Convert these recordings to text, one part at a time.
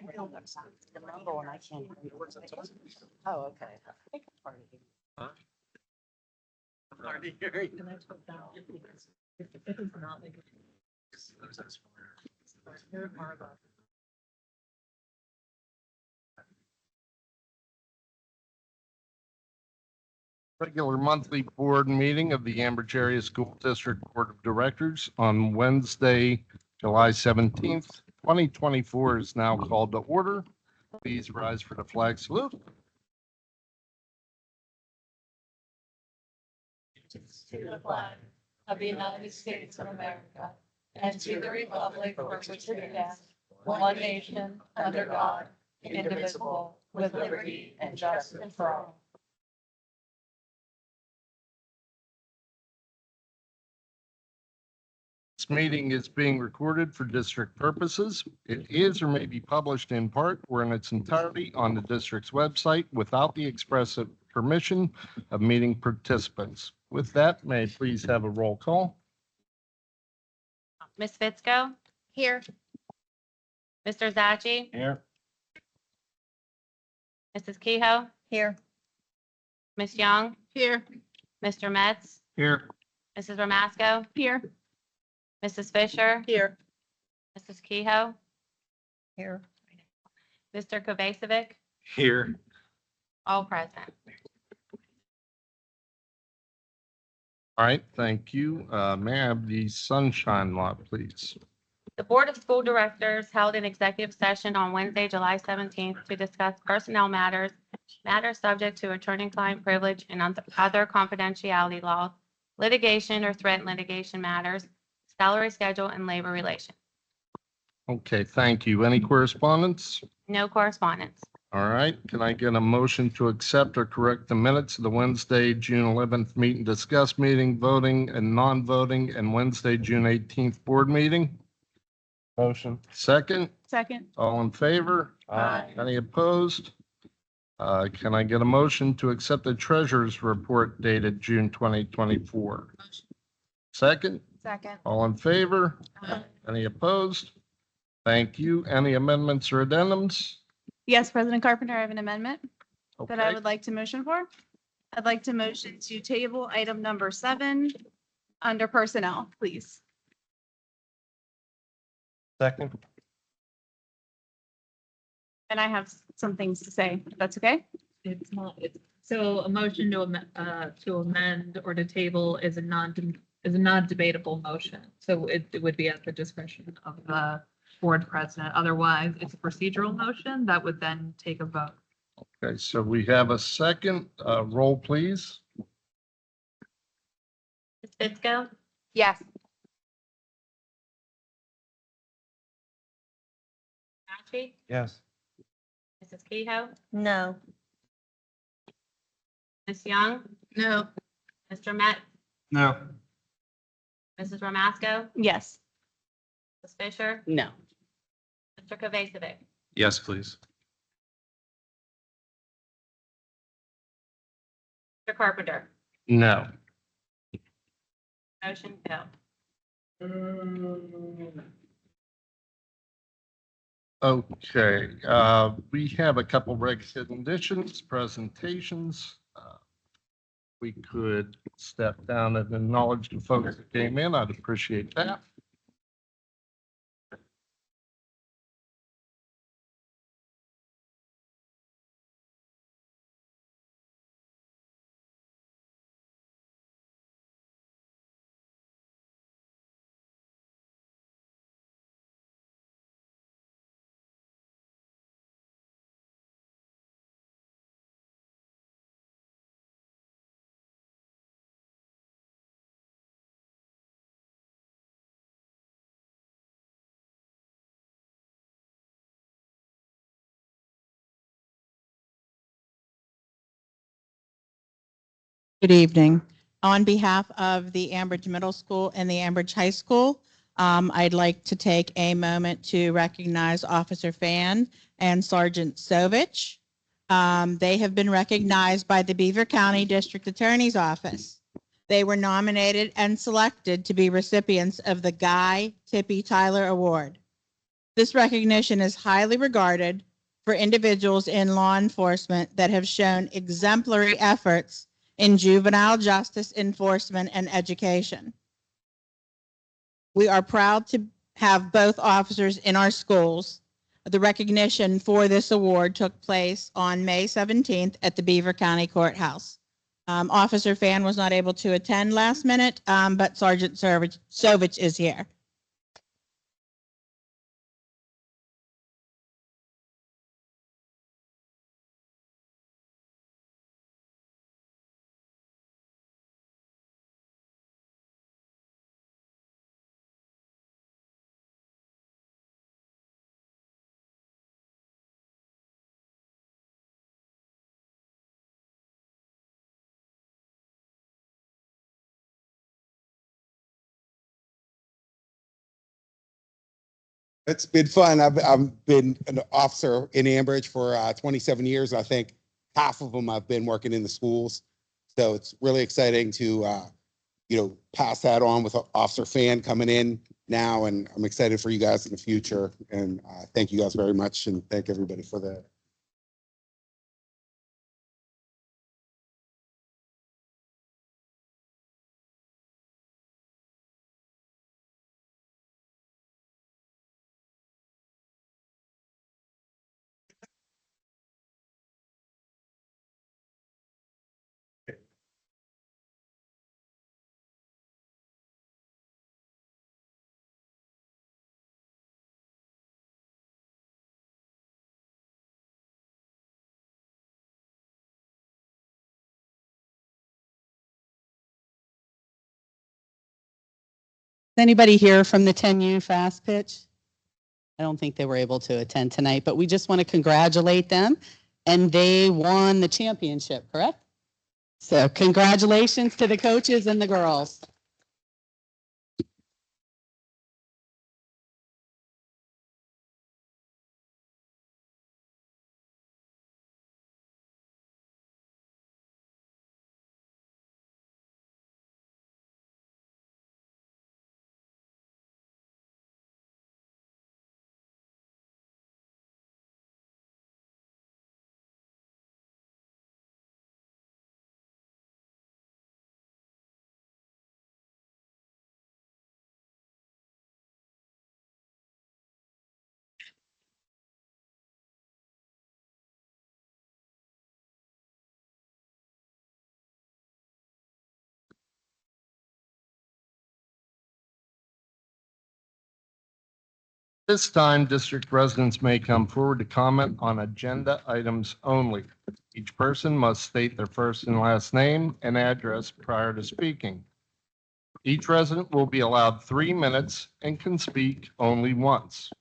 The number one, I can't. Oh, okay. I think I'm part of it. Huh? Hard to hear you. If it's not, like. Regular monthly board meeting of the Ambridge Area School District Board of Directors on Wednesday, July 17th, 2024 is now called to order. Please rise for the flag salute. To the flag of the United States of America and to the republic for which it stands, one nation, under God, indivisible, with liberty and justice for all. This meeting is being recorded for district purposes. It is or may be published in part or in its entirety on the district's website without the express permission of meeting participants. With that, may I please have a roll call? Ms. Fitzko? Here. Mr. Zaghi? Here. Mrs. Kehoe? Here. Ms. Young? Here. Mr. Metz? Here. Mrs. Ramasco? Here. Mrs. Fisher? Here. Mrs. Kehoe? Here. Mr. Kovacevic? Here. All present. All right, thank you. May I have the sunshine law, please? The Board of School Directors held an executive session on Wednesday, July 17th to discuss personnel matters, subject to attorney-client privilege and other confidentiality laws, litigation or threat litigation matters, salary schedule, and labor relations. Okay, thank you. Any correspondence? No correspondence. All right, can I get a motion to accept or correct the minutes of the Wednesday, June 11th meet and discuss meeting, voting and non-voting, and Wednesday, June 18th board meeting? Motion. Second, Second. all in favor? Aye. Any opposed? Can I get a motion to accept the treasurer's report dated June 2024? Second, Second. all in favor? Any opposed? Thank you. Any amendments or addendums? Yes, President Carpenter, I have an amendment that I Okay. would like to motion for. I'd like to motion to table item number 7 under personnel, please. Second. And I have some things to say, if that's okay? It's not, so a motion to amend or to table is a non-debatable motion. So it would be at the discretion of the board president. Otherwise, it's a procedural motion that would then take a vote. Okay, so we have a second. Roll, please. Ms. Fitzko? Yes. Zaghi? Yes. Mrs. Kehoe? No. Ms. Young? No. Mr. Metz? No. Mrs. Ramasco? Yes. Mrs. Fisher? No. Mr. Kovacevic? Yes, please. Mr. Carpenter? No. Motion failed. Okay, we have a couple recognitions, presentations. We could step down and acknowledge the folks that came in. I'd appreciate that. Good evening. On behalf of the Ambridge Middle School and the Ambridge High School, I'd like to take a moment to recognize Officer Fan and Sergeant Sovich. They have been recognized by the Beaver County District Attorney's Office. They were nominated and selected to be recipients of the Guy Tippy Tyler Award. This recognition is highly regarded for individuals in law enforcement that have shown exemplary efforts in juvenile justice enforcement and education. We are proud to have both officers in our schools. The recognition for this award took place on May 17th at the Beaver County Courthouse. Officer Fan was not able to attend last minute, but Sergeant Sovich is here. It's been fun. I've been an officer in Ambridge for 27 years. I think half of them I've been working in the schools. So it's really exciting to, pass that on with Officer Fan coming in now. And I'm excited for you guys in the future. And thank you guys very much. And thank everybody for that. Anybody here from the 10U Fast Pitch? I don't think they were able to attend tonight, but we just want to congratulate them. And they won the championship, correct? So congratulations to the coaches and the girls. This time, district residents may come forward to comment on agenda items only. Each person must state their first and last name and address prior to speaking. Each resident will be allowed 3 minutes and can speak only once.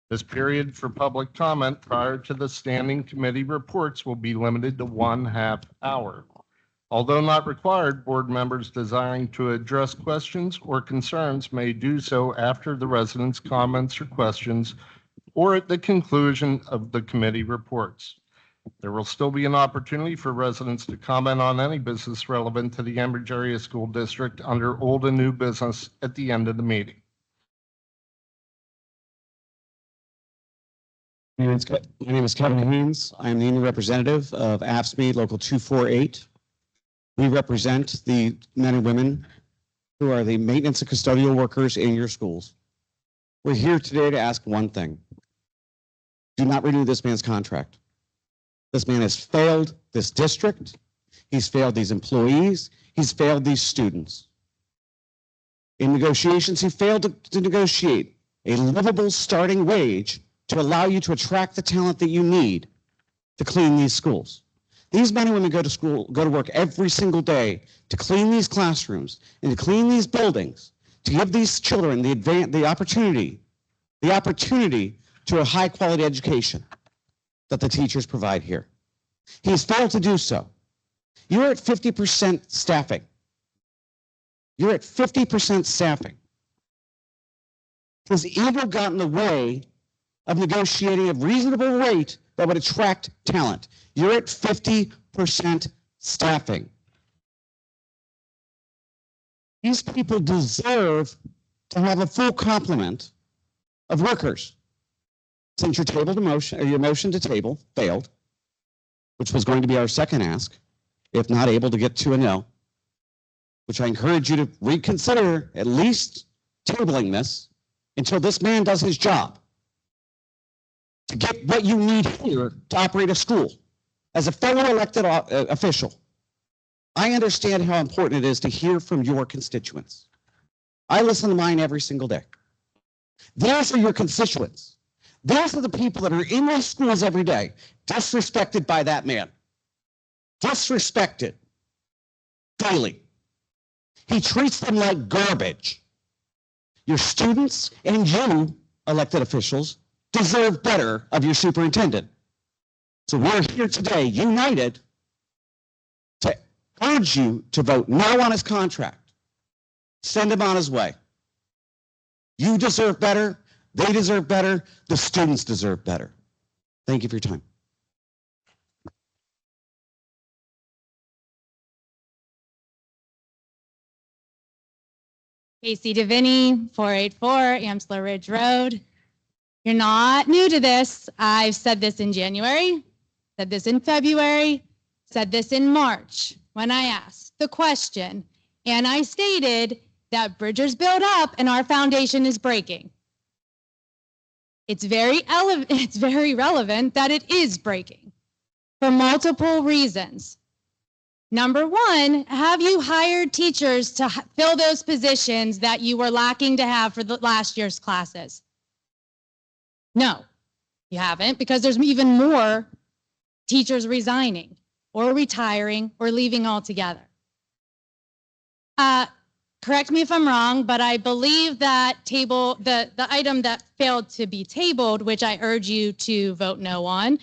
This period for public comment prior to the standing committee reports will be limited to 1/2 hour. Although not required, board members desiring to address questions or concerns may do so after the residents' comments or questions or at the conclusion of the committee reports. There will still be an opportunity for residents to comment on any business relevant to the Ambridge Area School District under old and new business at the end of the meeting. My name is Kevin Haynes. I am the union representative of AFSCME Local 248. We represent the men and women who are the maintenance and custodial workers in your schools. We're here today to ask one thing. Do not renew this man's contract. This man has failed this district. He's failed these employees. He's failed these students. In negotiations, he failed to negotiate a livable starting wage to allow you to attract the talent that you need to clean these schools. These men and women go to work every single day to clean these classrooms and to clean these buildings, to give these children the opportunity to a high quality education that the teachers provide here. He's failed to do so. You're at 50% staffing. You're at 50% staffing. His ego got in the way of negotiating a reasonable rate that would attract talent. You're at 50% staffing. These people deserve to have a full complement of workers. Since your motion to table failed, which was going to be our second ask, if not able to get to a no, which I encourage you to reconsider at least tabling this until this man does his job to get what you need here to operate a school. As a fellow elected official, I understand how important it is to hear from your constituents. I listen to mine every single day. Those are your constituents. Those are the people that are in those schools every day, disrespected by that man. Disrespected daily. He treats them like garbage. Your students and you, elected officials, deserve better of your superintendent. So we're here today, united, to urge you to vote no on his contract. Send him on his way. You deserve better. They deserve better. The students deserve better. Thank you for your time. Casey Deviney, 484 Amsler Ridge Road. You're not new to this. I've said this in January, said this in February, said this in March when I asked the question, and I stated that bridges build up and our foundation is breaking. It's very relevant that it is breaking for multiple reasons. Number one, have you hired teachers to fill those positions that you were lacking to have for the last year's classes? No, you haven't, because there's even more teachers resigning or retiring or leaving altogether. Correct me if I'm wrong, but I believe that the item that failed to be tabled, which I urge you to vote no on,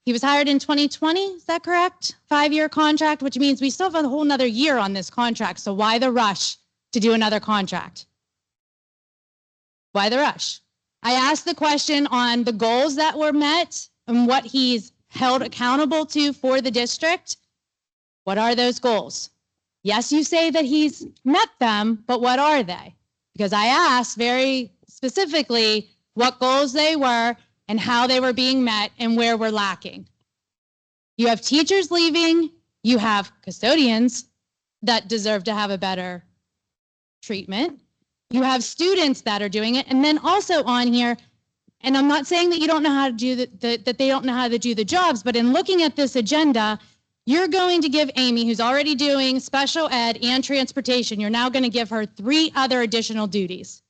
he was hired in 2020, is that correct? 5-year contract, which means we still have a whole nother year on this contract. So why the rush to do another contract? Why the rush? I asked the question on the goals that were met and what he's held accountable to for the district. What are those goals? Yes, you say that he's met them, but what are they? Because I asked very specifically what goals they were and how they were being met and where we're lacking. You have teachers leaving, you have custodians that deserve to have a better treatment. You have students that are doing it. And then also on here, and I'm not saying that you don't know how to do that they don't know how to do the jobs, but in looking at this agenda, you're going to give Amy, who's already doing special ed and transportation, you're now going to give her 3 other additional duties.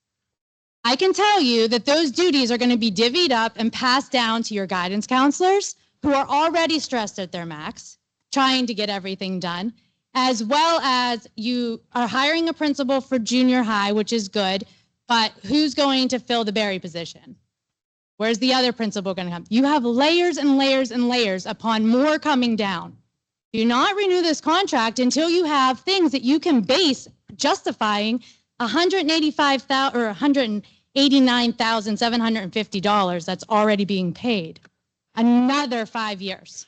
I can tell you that those duties are going to be divvied up and passed down to your guidance counselors who are already stressed at their max, trying to get everything done, as well as you are hiring a principal for junior high, which is good, but who's going to fill the Barry position? Where's the other principal going to come? You have layers and layers and layers upon more coming down. Do not renew this contract until you have things that you can base justifying $185,000 or $189,750 that's already being paid. Another 5 years.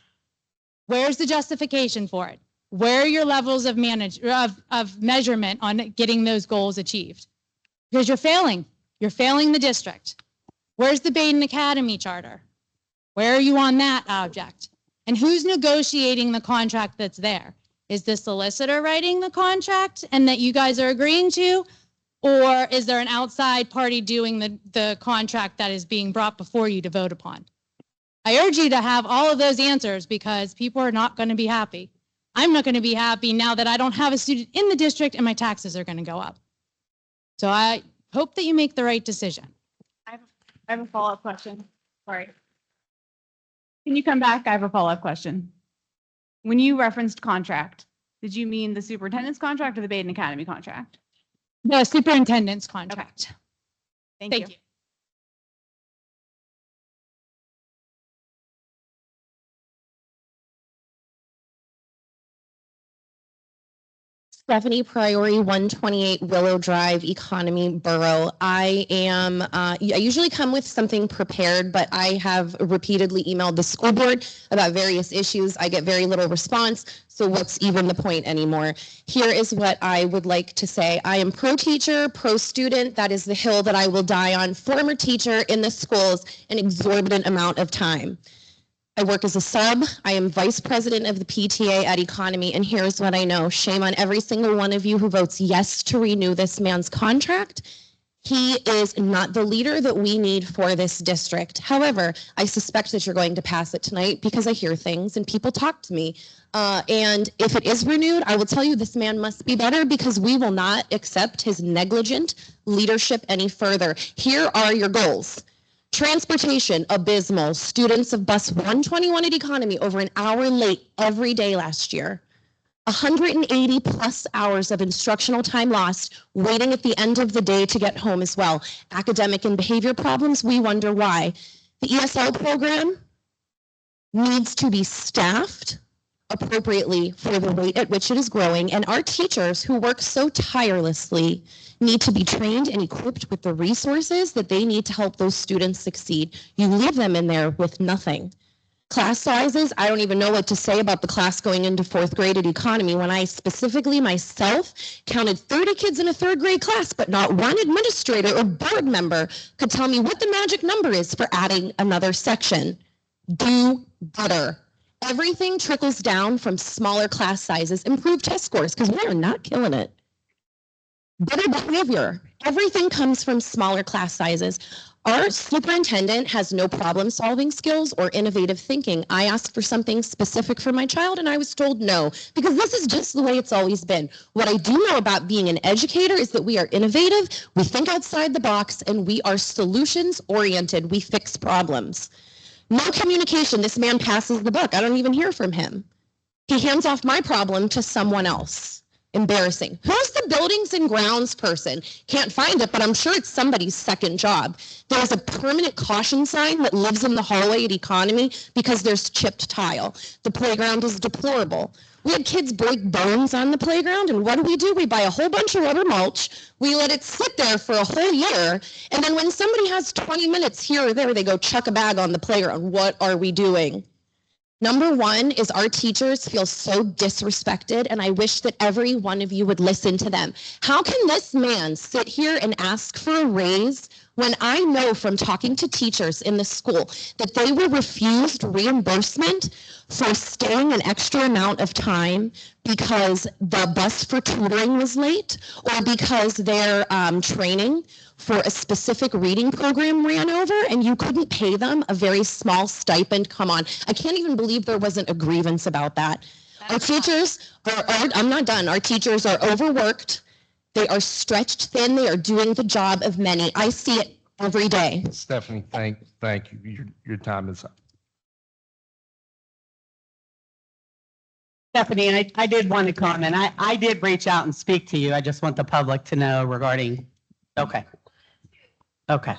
Where's the justification for it? Where are your levels of measurement on getting those goals achieved? Because you're failing. You're failing the district. Where's the Baden Academy charter? Where are you on that object? And who's negotiating the contract that's there? Is the solicitor writing the contract and that you guys are agreeing to? Or is there an outside party doing the contract that is being brought before you to vote upon? I urge you to have all of those answers because people are not going to be happy. I'm not going to be happy now that I don't have a student in the district and my taxes are going to go up. So I hope that you make the right decision. I have a follow-up question. Sorry. Can you come back? I have a follow-up question. When you referenced contract, did you mean the superintendent's contract or the Baden Academy contract? The superintendent's contract. Thank you. Stephanie Priori, 128 Willow Drive, Economy Borough. I usually come with something prepared, but I have repeatedly emailed the school board about various issues. I get very little response, so what's even the point anymore? Here is what I would like to say. I am pro-teacher, pro-student. That is the hill that I will die on. Former teacher in the schools, an exorbitant amount of time. I work as a sub. I am vice president of the PTA at Economy, and here's what I know. Shame on every single one of you who votes yes to renew this man's contract. He is not the leader that we need for this district. However, I suspect that you're going to pass it tonight because I hear things and people talk to me. And if it is renewed, I will tell you this man must be better because we will not accept his negligent leadership any further. Here are your goals. Transportation, abysmal. Students of bus 121 at Economy over an hour late every day last year. 180 plus hours of instructional time lost, waiting at the end of the day to get home as well. Academic and behavior problems, we wonder why. The ESL program needs to be staffed appropriately for the rate at which it is growing, and our teachers who work so tirelessly need to be trained and equipped with the resources that they need to help those students succeed. You leave them in there with nothing. Class sizes, I don't even know what to say about the class going into 4th grade at Economy when I specifically myself counted 30 kids in a 3rd grade class, but not one administrator or board member could tell me what the magic number is for adding another section. Do better. Everything trickles down from smaller class sizes, improved test scores, because we are not killing it. Better behavior. Everything comes from smaller class sizes. Our superintendent has no problem-solving skills or innovative thinking. I asked for something specific for my child, and I was told no, because this is just the way it's always been. What I do know about being an educator is that we are innovative, we think outside the box, and we are solutions-oriented. We fix problems. No communication. This man passes the buck. I don't even hear from him. He hands off my problem to someone else. Embarrassing. Who's the buildings and grounds person? Can't find it, but I'm sure it's somebody's second job. There's a permanent caution sign that lives in the hallway at Economy because there's chipped tile. The playground is deplorable. We had kids break bones on the playground, and what do? We buy a whole bunch of rubber mulch, we let it sit there for a whole year, and then when somebody has 20 minutes here or there, they go chuck a bag on the playground. What are we doing? Number one is our teachers feel so disrespected, and I wish that every one of you would listen to them. How can this man sit here and ask for a raise when I know from talking to teachers in the school that they were refused reimbursement for staying an extra amount of time because the bus for tutoring was late or because their training for a specific reading program ran over and you couldn't pay them a very small stipend? Come on. I can't even believe there wasn't a grievance about that. Our teachers are, I'm not done. Our teachers are overworked. They are stretched thin. They are doing the job of many. I see it every day. Stephanie, thank you. Your time is up. Stephanie, I did want to comment. I did reach out and speak to you. I just want the public to know regarding, okay. Okay.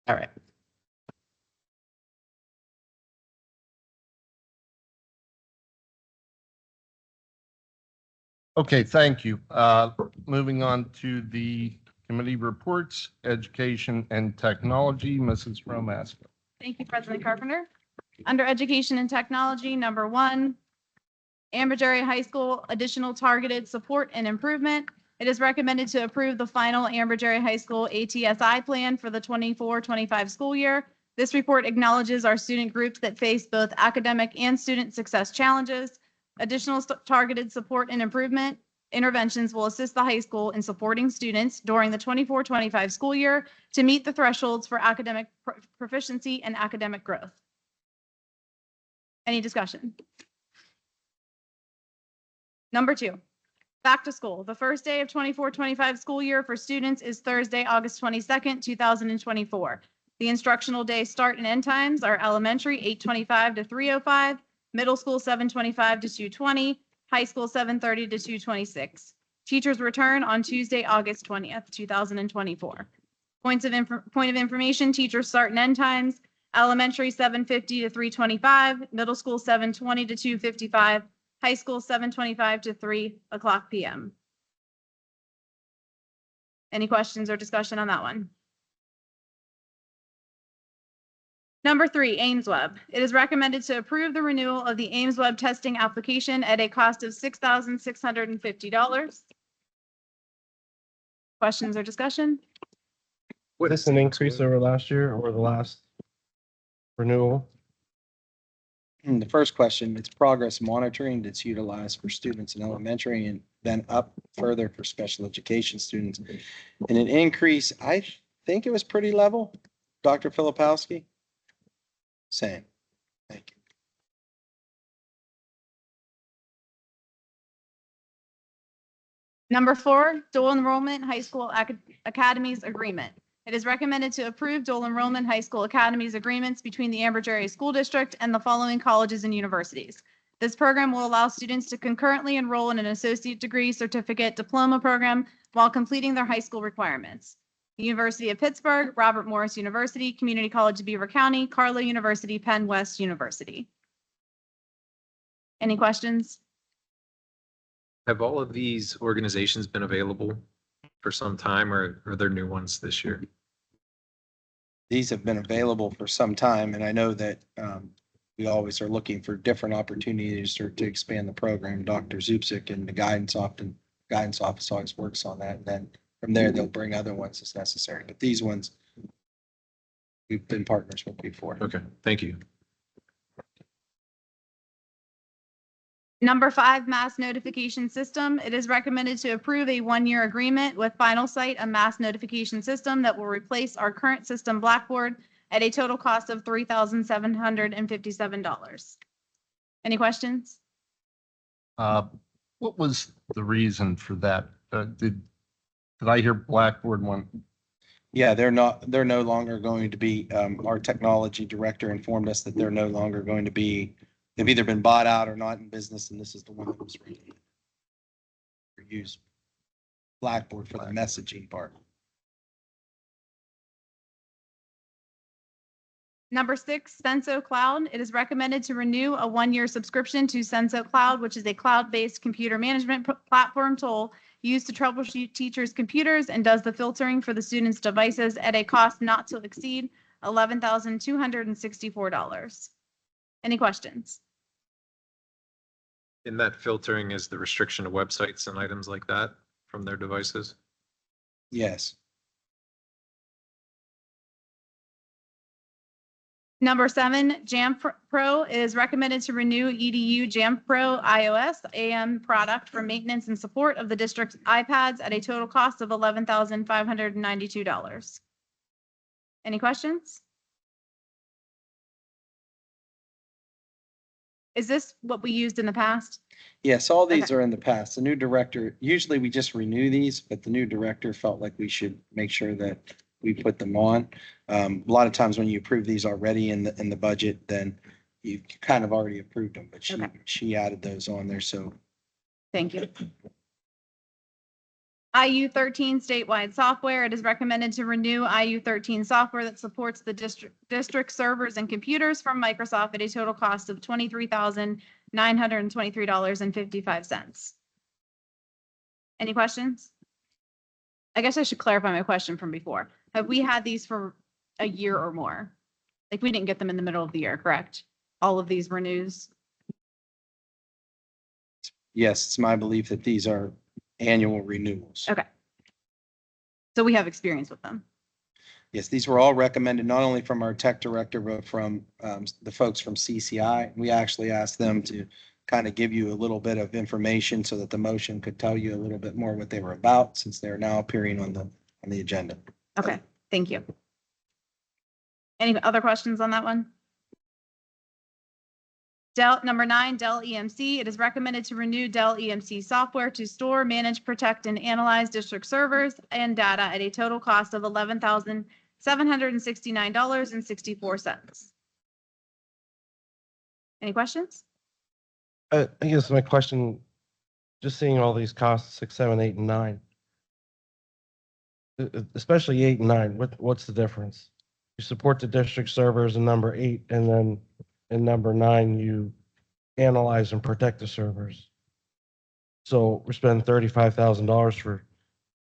All right. Okay, thank you. Moving on to the committee reports, education and technology, Mrs. Romaska. Thank you, President Carpenter. Under Education and Technology, number 1, Ambridge Area High School additional targeted support and improvement. It is recommended to approve the final Ambridge Area High School ATSI plan for the 24-25 school year. This report acknowledges our student groups that face both academic and student success challenges. Additional targeted support and improvement interventions will assist the high school in supporting students during the 24-25 school year to meet the thresholds for academic proficiency and academic growth. Any discussion? Number 2, back to school. The first day of 24-25 school year for students is Thursday, August 22nd, 2024. The instructional day start and end times are elementary 8:25 to 3:05, middle school 7:25 to 2:20, high school 7:30 to 2:26. Teachers return on Tuesday, August 20th, 2024. Point of information, teachers start and end times. elementary 7:50 to 3:25, middle school 7:20 to 2:55, high school 7:25 to 3:00 p.m. Any questions or discussion on that one? Number 3, Ames Web. It is recommended to approve the renewal of the Ames Web testing application at a cost of $6,650. Questions or discussion? Is this an increase over last year or the last renewal? The first question, it's progress monitoring that's utilized for students in elementary and then up further for special education students. And an increase, I think it was pretty level. Dr. Filipowski? Same. Thank you. Number 4, dual enrollment high school academies agreement. It is recommended to approve dual enrollment high school academies agreements between the Ambridge Area School District and the following colleges and universities. This program will allow students to concurrently enroll in an associate degree, certificate, diploma program while completing their high school requirements. The University of Pittsburgh, Robert Morris University, Community College of Beaver County, Carlow University, Penn West University. Any questions? Have all of these organizations been available for some time, or are there new ones this year? These have been available for some time, and I know that we always are looking for different opportunities to expand the program. Dr. Zupsik and the guidance office always works on that, and then from there, they'll bring other ones as necessary. But these ones, we've been partners with before. Okay, thank you. Number 5, mass notification system. It is recommended to approve a 1-year agreement with Final Sight, a mass notification system that will replace our current system Blackboard at a total cost of $3,757. Any questions? What was the reason for that? Did I hear Blackboard one? Yeah, they're no longer going to be, our technology director informed us that they're no longer going to be, they've either been bought out or not in business, and this is the one that was rated. Use Blackboard for the messaging part. Number 6, Senso Cloud. It is recommended to renew a 1-year subscription to Senso Cloud, which is a cloud-based computer management platform tool used to troubleshoot teachers' computers and does the filtering for the students' devices at a cost not to exceed $11,264. Any questions? In that filtering is the restriction of websites and items like that from their devices? Yes. Number 7, Jamf Pro is recommended to renew EDU Jamf Pro iOS AM product for maintenance and support of the district's iPads at a total cost of $11,592. Any questions? Is this what we used in the past? Yes, all these Okay. are in the past. The new director, usually we just renew these, but the new director felt like we should make sure that we put them on. A lot of times when you approve these already in the budget, then you kind of already approved them, but Okay. she added those on there, so. Thank you. IU13 statewide software. It is recommended to renew IU13 software that supports the district servers and computers from Microsoft at a total cost of $23,923.55. Any questions? I guess I should clarify my question from before. Have we had these for a year or more? Like, we didn't get them in the middle of the year, correct? All of these renews? Yes, it's my belief that these are annual renewals. Okay. So we have experience with them. Yes, these were all recommended not only from our tech director, but from the folks from CCI. We actually asked them to kind of give you a little bit of information so that the motion could tell you a little bit more what they were about, since they're now appearing on the agenda. Okay, thank you. Any other questions on that one? Number 9, Dell EMC. It is recommended to renew Dell EMC software to store, manage, protect, and analyze district servers and data at a total cost of $11,769.64. Any questions? I guess my question, just seeing all these costs, 6, 7, 8, and 9. Especially 8 and 9, what's the difference? you support the district servers in number 8, and then in number 9, you analyze and protect the servers. So we're spending $35,000 for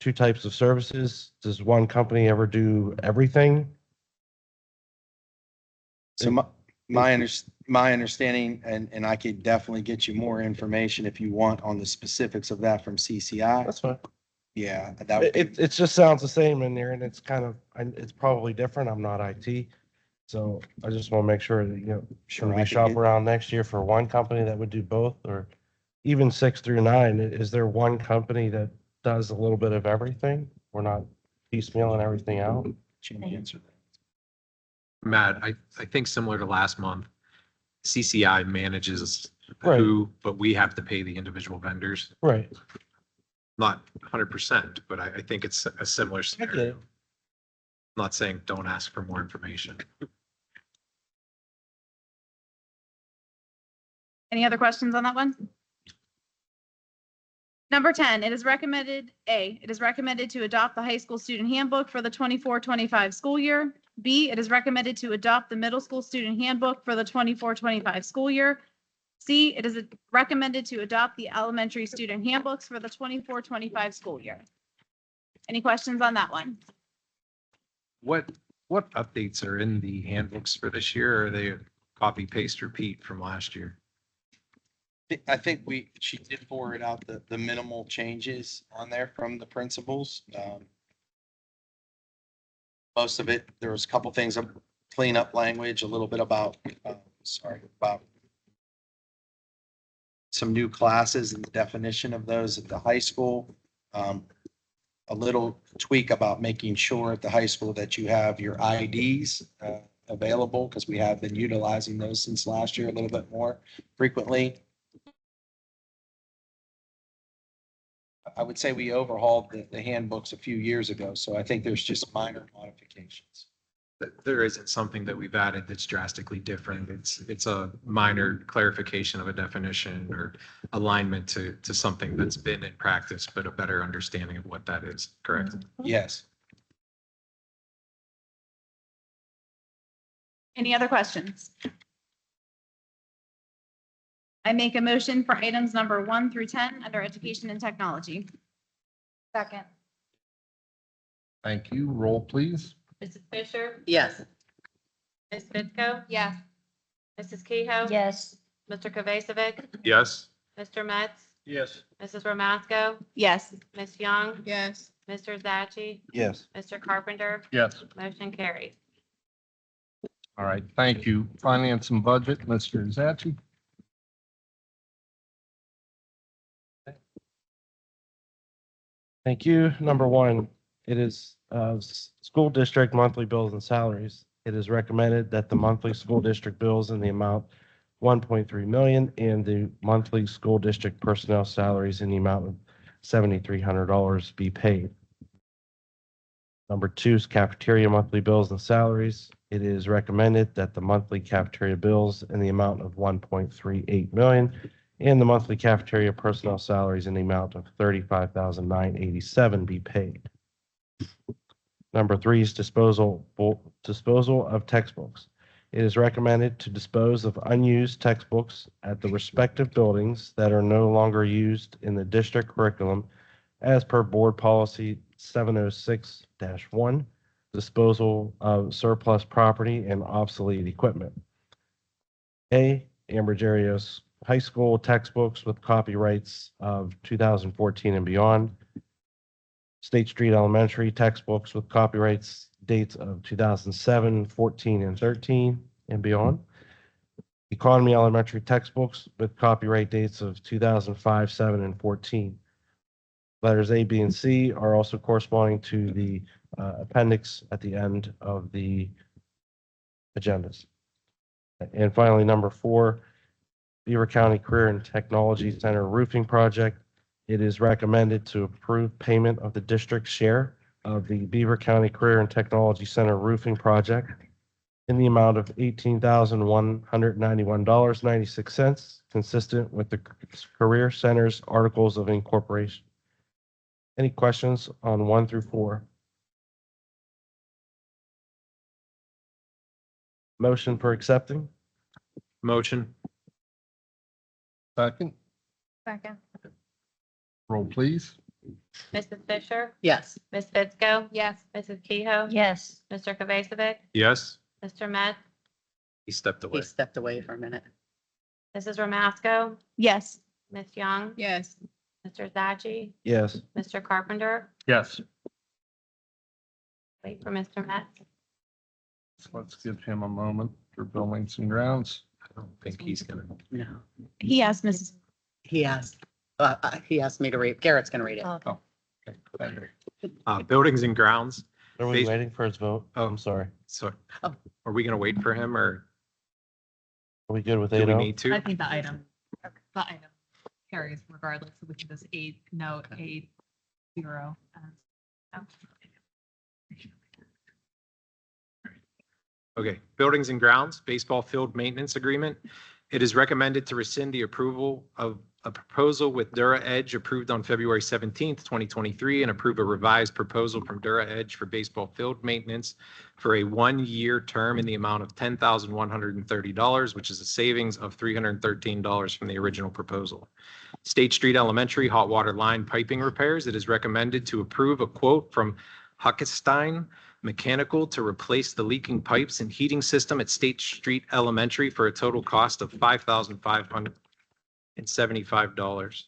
2 types of services. Does one company ever do everything? So my understanding, and I could definitely get you more information if you want on the specifics of that from CCI. That's fine. Yeah, that would be, It just sounds the same in there, and it's kind of, it's probably different. I'm not IT. So I just want to make sure that, Sure, should I we could shop get- around next year for one company that would do both, or even 6 through 9? Is there one company that does a little bit of everything? We're not piecemealing everything out? Jimmy answered that. Matt, I think similar to last month, CCI manages Right. who, but we have to pay the individual vendors. Right. Not 100%, but I think it's a similar scenario. I'm not saying don't ask for more information. Any other questions on that one? Number 10, it is recommended, it is recommended to adopt the high school student handbook for the 24-25 school year. B, it is recommended to adopt the middle school student handbook for the 24-25 school year. C, it is recommended to adopt the elementary student handbooks for the 24-25 school year. Any questions on that one? What updates are in the handbooks for this year? Or are they copy, paste, repeat from last year? I think she did forward out the minimal changes on there from the principals. Most of it, there was a couple things of cleanup language, a little bit about, about some new classes and the definition of those at the high school. A little tweak about making sure at the high school that you have your IDs available, because we have been utilizing those since last year a little bit more frequently. I would say we overhauled the handbooks a few years ago, so I think there's just minor modifications. There isn't something that we've added that's drastically different. It's a minor clarification of a definition or alignment to something that's been in practice, but a better understanding of what that is, correct? Yes. Any other questions? I make a motion for items number 1 through 10 under education and technology. Second. Thank you. Roll, please. Mrs. Fisher? Yes. Ms. Fusco? Yes. Mrs. Kehoe? Yes. Mr. Kvasivic? Yes. Mr. Metz? Yes. Mrs. Romasco? Yes. Ms. Young? Yes. Mr. Zachary? Yes. Mr. Carpenter? Yes. Motion carries. All right, thank you. Finance and budget, Mr. Zachi. Thank you. Number 1, it is school district monthly bills and salaries. It is recommended that the monthly school district bills in the amount 1.3 million and the monthly school district personnel salaries in the amount of $7,300 be paid. Number 2 is cafeteria monthly bills and salaries. It is recommended that the monthly cafeteria bills in the amount of 1.38 million and the monthly cafeteria personnel salaries in the amount of $35,987 be paid. Number 3 is disposal of textbooks. It is recommended to dispose of unused textbooks at the respective buildings that are no longer used in the district curriculum as per board policy 706-1, disposal of surplus property and obsolete equipment. A, Ambridge Area High School textbooks with copyrights of 2014 and beyond. State Street Elementary textbooks with copyrights dates of 2007, 14, and 13 and beyond. Economy Elementary textbooks with copyright dates of 2005, 7, and 14. Letters A, B, and C are also corresponding to the appendix at the end of the agendas. And finally, number 4, Beaver County Career and Technology Center roofing project. It is recommended to approve payment of the district share of the Beaver County Career and Technology Center roofing project in the amount of $18,191.96, consistent with the Career Center's Articles of Incorporation. Any questions on 1 through 4? Motion for accepting? Motion. Second, Second. roll please. Mrs. Fisher, Yes. Ms. Fitzko, Yes. Mrs. Kehoe, Yes. Mr. Kvasivic, Yes. Mr. Metz, He stepped He away. stepped away for a minute. Mrs. Ramasco, Yes. Ms. Young, Yes. Mr. Zaggy, Yes. Mr. Carpenter. Yes. Wait for Mr. Metz. So let's give him a moment for buildings and grounds. I don't think he's gonna. No. He asked Mrs. He asked me to read, Garrett's gonna read it. Okay. Okay, thank you. Buildings and grounds. Are we Bas- waiting for his vote? Oh. I'm sorry. So Oh. are we gonna wait for him or Are we good with do we 8-0? need to? I think the item carries regardless, so we can just note 8-0. Okay, buildings and grounds, baseball field maintenance agreement. It is recommended to rescind the approval of a proposal with Dura Edge approved on February 17th, 2023, and approve a revised proposal from Dura Edge for baseball field maintenance for a one-year term in the amount of $10,130, which is a savings of $313 from the original proposal. State Street Elementary hot water line piping repairs. It is recommended to approve a quote from Huckestein Mechanical to replace the leaking pipes and heating system at State Street Elementary for a total cost of $5,575.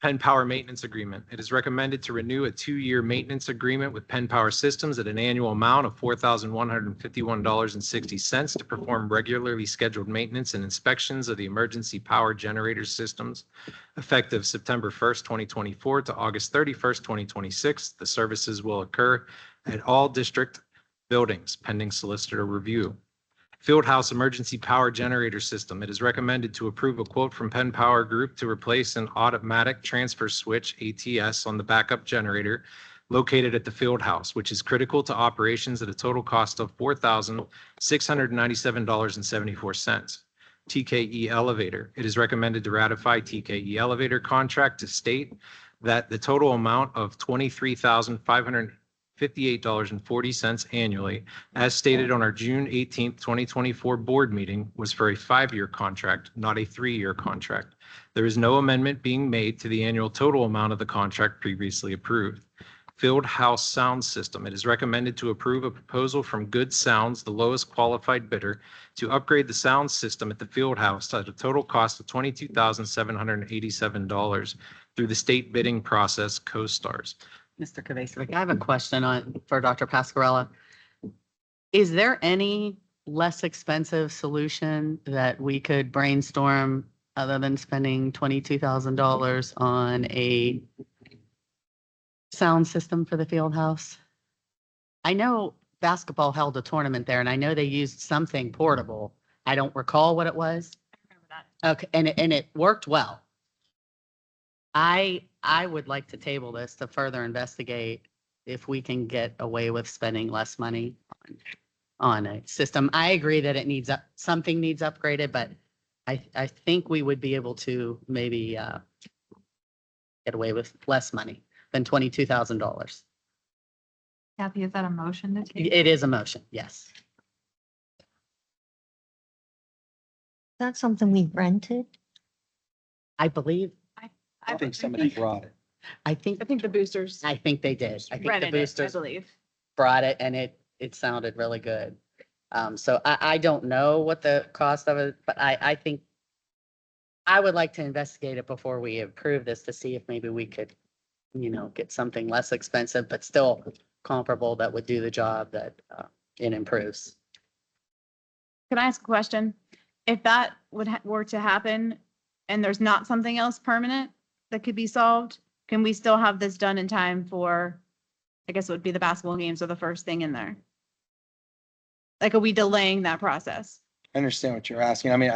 Penn Power Maintenance Agreement. It is recommended to renew a two-year maintenance agreement with Penn Power Systems at an annual amount of $4,151.60 to perform regularly scheduled maintenance and inspections of the emergency power generator systems effective September 1st, 2024 to August 31st, 2026. The services will occur at all district buildings pending solicitor review. Fieldhouse Emergency Power Generator System. It is recommended to approve a quote from Penn Power Group to replace an automatic transfer switch ATS on the backup generator located at the field house, which is critical to operations at a total cost of $4,697.74. TKE Elevator. It is recommended to ratify TKE Elevator contract to state that the total amount of $23,558.40 annually, as stated on our June 18th, 2024 board meeting, was for a 5-year contract, not a 3-year contract. There is no amendment being made to the annual total amount of the contract previously approved. Field House Sound System. It is recommended to approve a proposal from Good Sounds, the lowest qualified bidder, to upgrade the sound system at the field house at a total cost of $22,787 through the state bidding process, CoStars. Mr. Kvasivic, I have a question for Dr. Pascarella. Is there any less expensive solution that we could brainstorm other than spending $22,000 on a sound system for the field house? I know basketball held a tournament there and I know they used something portable. I don't recall what it was. Okay, and it worked well. I would like to table this to further investigate if we can get away with spending less money on a system. I agree that it needs something needs upgraded, but I think we would be able to maybe get away with less money than $22,000. Kathy, is that a motion to take? It is a motion, yes. That's something we rented. I believe, I think somebody brought it. I think the boosters they did. I think the rented it, I boosters believe. brought it and it sounded really good. So I don't know what the cost of it, but I think I would like to investigate it before we approve this to see if maybe we could, get something less expensive, but still comparable that would do the job that it improves. Can I ask a question? If that were to happen and there's not something else permanent that could be solved, can we still have this done in time for, I guess it would be the basketball games or the first thing in there? Like, are we delaying that process? I understand what you're asking. I mean,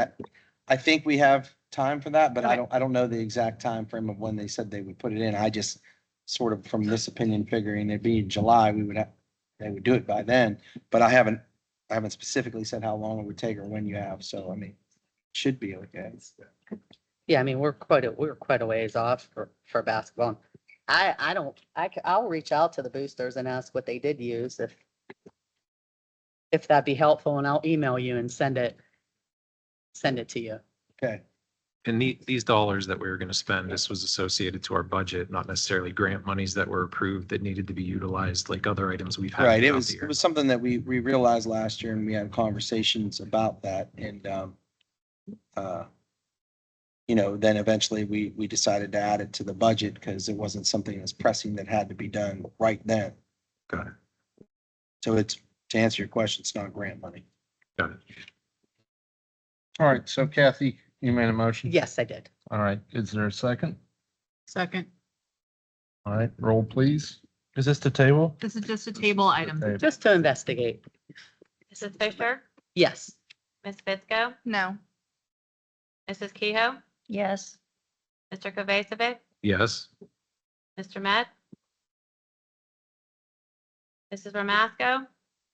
I think we have time for that, but Okay. I don't know the exact time frame of when they said they would put it in. I just sort of from this opinion figuring it'd be in July, they would do it by then, but I haven't specifically said how long it would take or when you have. So, I mean, it should be okay. Yeah, I mean, we're quite a ways off for basketball. I'll reach out to the boosters and ask what they did use if that'd be helpful, and I'll email you and send it to you. Okay. And these dollars that we were going to spend, this was associated to our budget, not necessarily grant monies that were approved that needed to be utilized like other items we've had. Right, it throughout was, the it year. was something that we realized last year and we had conversations about that and, then eventually we decided to add it to the budget because it wasn't something that's pressing that had to be done right then. Got it. So it's, to answer your question, it's not grant money. Got it. All right, so Kathy, you made a motion? Yes, I did. All right, is there a second? Second. All right, roll please. Is this the table? This is just a table item. Okay. Just to investigate. Mrs. Fisher, Yes. Ms. Fitzko, No. Mrs. Kehoe, Yes. Mr. Kovacevic, Yes. Mr. Met, Mrs. Ramasco,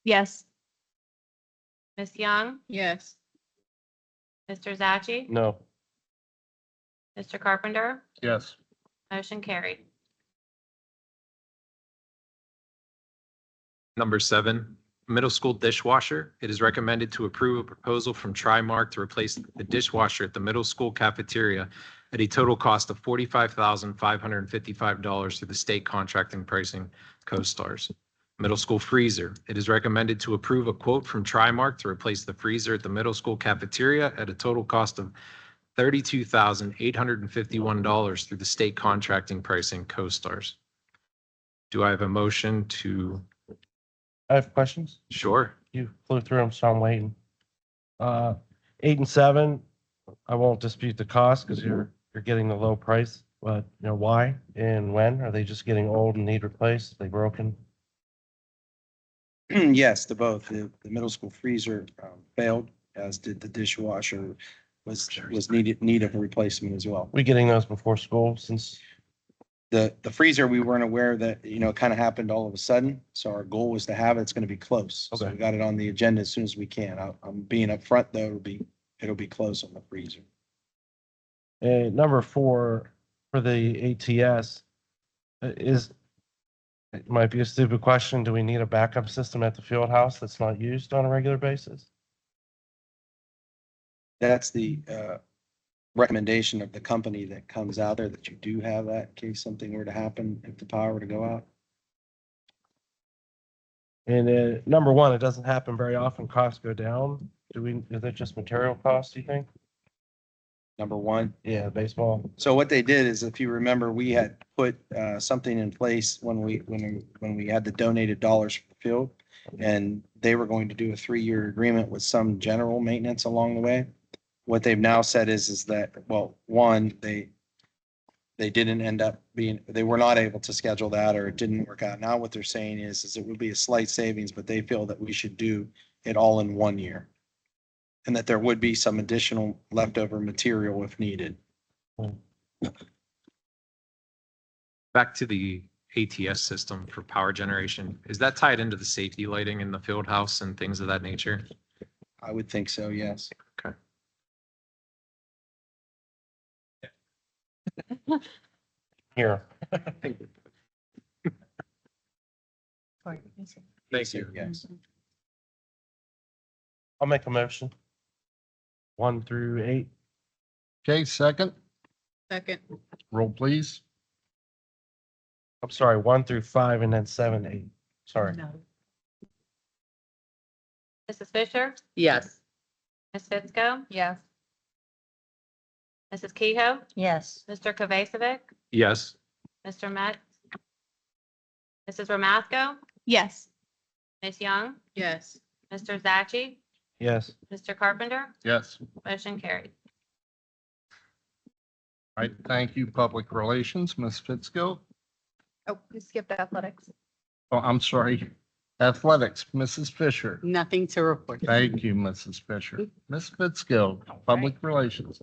Yes. Ms. Young, Yes. Mr. Zachary, No. Mr. Carpenter, Yes. motion carried. Number 7, middle school dishwasher. It is recommended to approve a proposal from TriMark to replace the dishwasher at the middle school cafeteria at a total cost of $45,555 through the state contracting pricing CoStars. Middle school freezer. It is recommended to approve a quote from TriMark to replace the freezer at the middle school cafeteria at a total cost of $32,851 through the state contracting pricing CoStars. Do I have a motion to? I have questions. Sure. You flew through them, so I'm waiting. 8 and 7, I won't dispute the cost because you're getting the low price, but why and when? Are they just getting old and need replaced? They broken? Yes, to both. The middle school freezer failed, as did the dishwasher was need of a replacement as well. We getting those before school since? The freezer, we weren't aware that, it kind of happened all of a sudden. So our goal was to have it. It's going to be close. So Okay. we got it on the agenda as soon as we can. I'm being upfront though, it'll be close on the freezer. Number 4 for the ATS it might be a stupid question. Do we need a backup system at the field house that's not used on a regular basis? That's the recommendation of the company that comes out there, that you do have that in case something were to happen, if the power were to go out. And number 1, it doesn't happen very often. Costs go down. Is it just material costs, do you think? Number 1. Yeah, baseball. So what they did is, if you remember, we had put something in place when we had the donated dollars for the field, and they were going to do a 3-year agreement with some general maintenance along the way. What they've now said is that, well, one, they didn't end up they were not able to schedule that, or it didn't work out. Now what they're saying is it would be a slight savings, but they feel that we should do it all in 1 year. And that there would be some additional leftover material if needed. Back to the ATS system for power generation. Is that tied into the safety lighting in the field house and things of that nature? I would think so, yes. Okay. Here. Thank you. Yes. I'll make a motion. 1 through 8. Okay, second, Second. roll please. I'm sorry, 1 through 5 and then 7, 8. Sorry. Mrs. Fisher, Yes. Ms. Fitzko, Yes. Mrs. Kehoe, Yes. Mr. Kovacevic, Yes. Mr. Met, Mrs. Ramasco, Yes. Ms. Young, Yes. Mr. Zachary, Yes. Mr. Carpenter, Yes. motion carried. All right, thank you, Public Relations, Ms. Fitzgill. Oh, you skipped athletics. Oh, I'm sorry. Athletics, Mrs. Fisher. Nothing to report. Thank you, Mrs. Fisher. Ms. Fitzgill, Public Relations.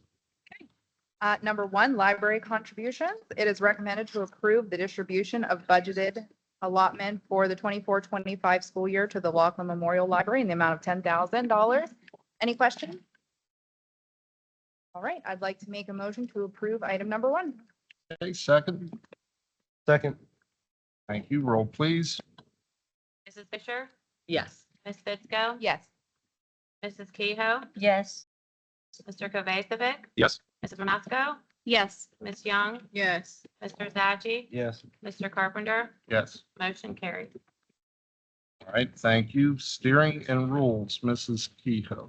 Number 1, library contributions. It is recommended to approve the distribution of budgeted allotment for the 24-25 school year to the Laughlin Memorial Library in the amount of $10,000. Any questions? All right, I'd like to make a motion to approve item number 1. Okay, second, Second. thank you, roll please. Mrs. Fisher, Yes. Ms. Fitzko? Yes. Mrs. Kehoe? Yes. Mr. Kovacevic? Yes. Mrs. Masko? Yes. Ms. Young? Yes. Mr. Zaggy? Yes. Mr. Carpenter? Yes. Motion carried. All right, thank you. Steering and rules, Mrs. Kehoe.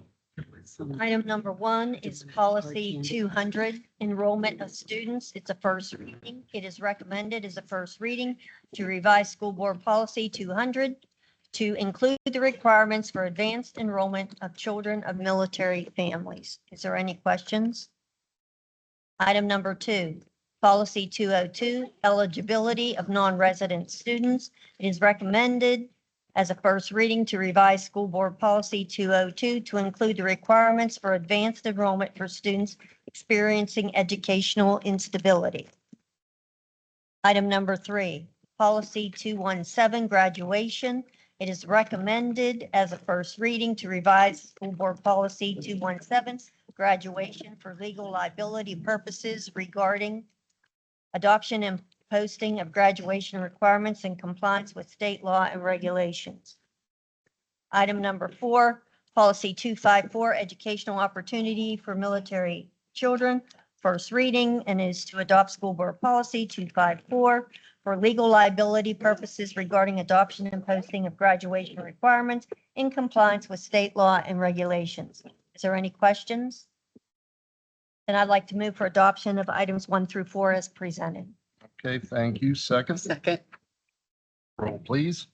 Item number 1 is policy 200, enrollment of students. It's a first reading. It is recommended as a first reading to revise school board policy 200 to include the requirements for advanced enrollment of children of military families. Is there any questions? Item number 2, policy 202, eligibility of non-resident students. It is recommended as a first reading to revise school board policy 202 to include the requirements for advanced enrollment for students experiencing educational instability. Item number 3, policy 217, graduation. It is recommended as a first reading to revise school board policy 217, graduation for legal liability purposes regarding adoption and posting of graduation requirements in compliance with state law and regulations. Item number 4, policy 254, educational opportunity for military children, first reading, and is to adopt school board policy 254 for legal liability purposes regarding adoption and posting of graduation requirements in compliance with state law and regulations. Is there any questions? Then I'd like to move for adoption of items 1 through 4 as presented. Okay, thank you. Second, Second. roll, please.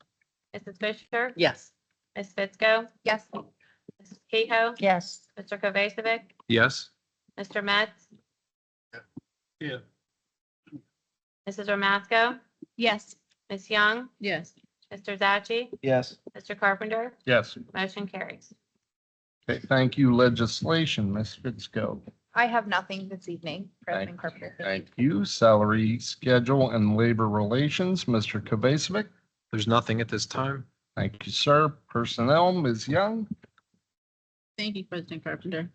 Mrs. Fisher? Yes. Ms. Fitzko? Yes. Mrs. Kehoe? Yes. Mr. Kovacevic? Yes. Mr. Metz? Yeah. Mrs. Romasco? Yes. Ms. Young? Yes. Mr. Zaggy? Yes. Mr. Carpenter? Yes. Motion carries. Okay, thank you. Legislation, Ms. Fitzko. I have nothing this evening, President Carpenter. Thank you. Salary, schedule, and labor relations, Mr. Kovacevic. There's nothing at this time. Thank you, sir. Personnel, Ms. Young. Thank you, President Carpenter.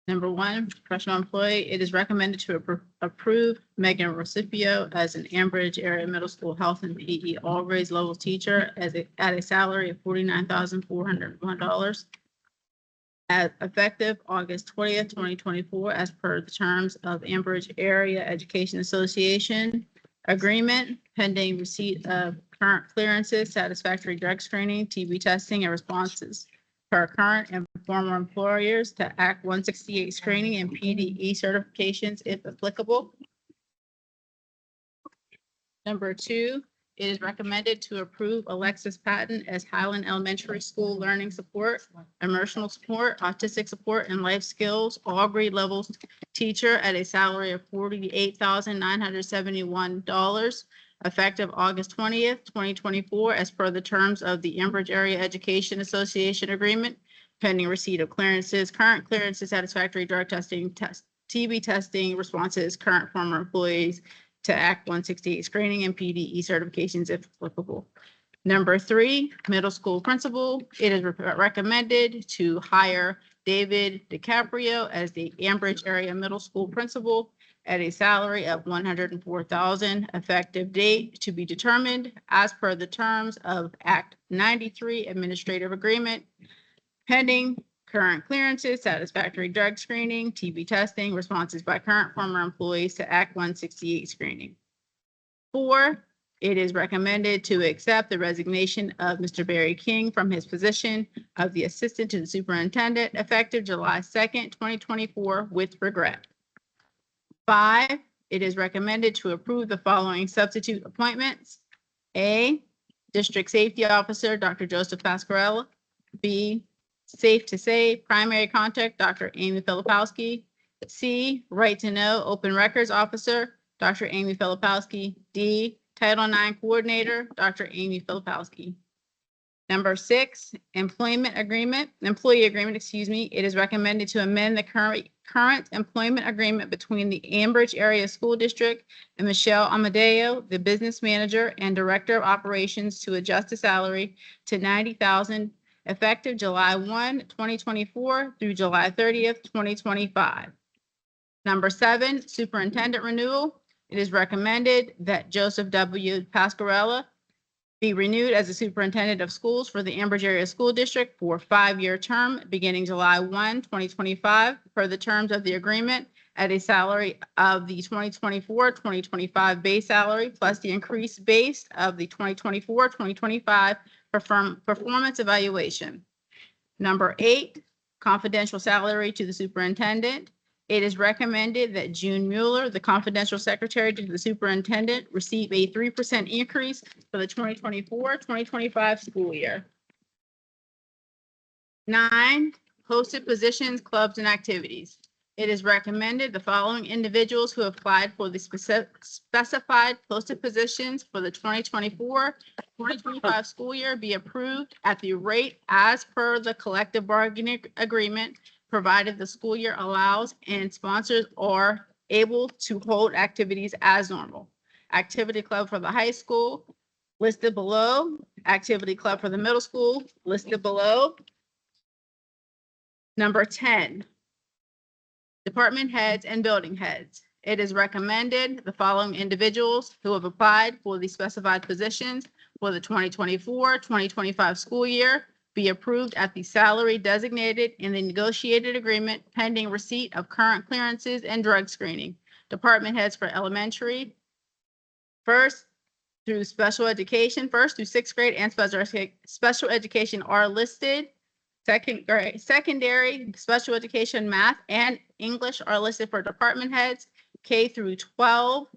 Number 1, professional employee, it is recommended to approve Megan Recipio as an Ambridge Area Middle School Health and PE all grades level teacher at a salary of $49,401. As effective August 20th, 2024, as per the terms of Ambridge Area Education Association agreement, pending receipt of current clearances, satisfactory drug screening, TB testing, and responses per current and former employers to Act 168 screening and PDE certifications if applicable. Number 2, it is recommended to approve Alexis Patton as Highland Elementary School Learning Support, Emotional Support, Autistic Support, and Life Skills, all grade levels teacher at a salary of $48,971, effective August 20th, 2024, as per the terms of the Ambridge Area Education Association agreement, pending receipt of clearances, current clearances, satisfactory drug testing, TB testing, responses, current former employees, to Act 168 screening and PDE certifications if applicable. Number 3, middle school principal. It is recommended to hire David DiCaprio as the Ambridge Area Middle School principal at a salary of $104,000, effective date to be determined as per the terms of Act 93 Administrative Agreement, pending current clearances, satisfactory drug screening, TB testing, responses by current former employees to Act 168 screening. 4, it is recommended to accept the resignation of Mr. Barry King from his position of the Assistant to the Superintendent effective July 2nd, 2024 with regret. 5, it is recommended to approve the following substitute appointments. A, District Safety Officer, Dr. Joseph Pasquarella. B, Safe to Say Primary Contact, Dr. Amy Filipowski. C, Right to Know Open Records Officer, Dr. Amy Filipowski. D, Title IX Coordinator, Dr. Amy Filipowski. Number 6, employee agreement, It is recommended to amend the current employment agreement between the Ambridge Area School District and Michelle Amadeo, the Business Manager and Director of Operations, to adjust the salary to $90,000 effective July 1, 2024 through July 30th, 2025. Number 7, superintendent renewal. It is recommended that Joseph W. Pasquarella be renewed as the superintendent of schools for the Ambridge Area School District for a 5-year term beginning July 1, 2025, per the terms of the agreement at a salary of the 2024-2025 base salary plus the increased base of the 2024-2025 performance evaluation. Number 8, confidential salary to the superintendent. It is recommended that June Mueller, the confidential secretary to the superintendent, receive a 3% increase for the 2024-2025 school year. 9, posted positions, clubs, and activities. It is recommended the following individuals who have applied for the specified posted positions for the 2024-2025 school year be approved at the rate as per the collective bargaining agreement, provided the school year allows and sponsors are able to hold activities as normal. Activity club for the high school listed below. Activity club for the middle school listed below. Number 10, department heads and building heads. It is recommended the following individuals who have applied for the specified positions for the 2024-2025 school year be approved at the salary designated in the negotiated agreement pending receipt of current clearances and drug screening. Department heads for elementary, first through special education, 1st through 6th grade and special education are listed. Secondary, special education, math, and English are listed for department heads. K through 12,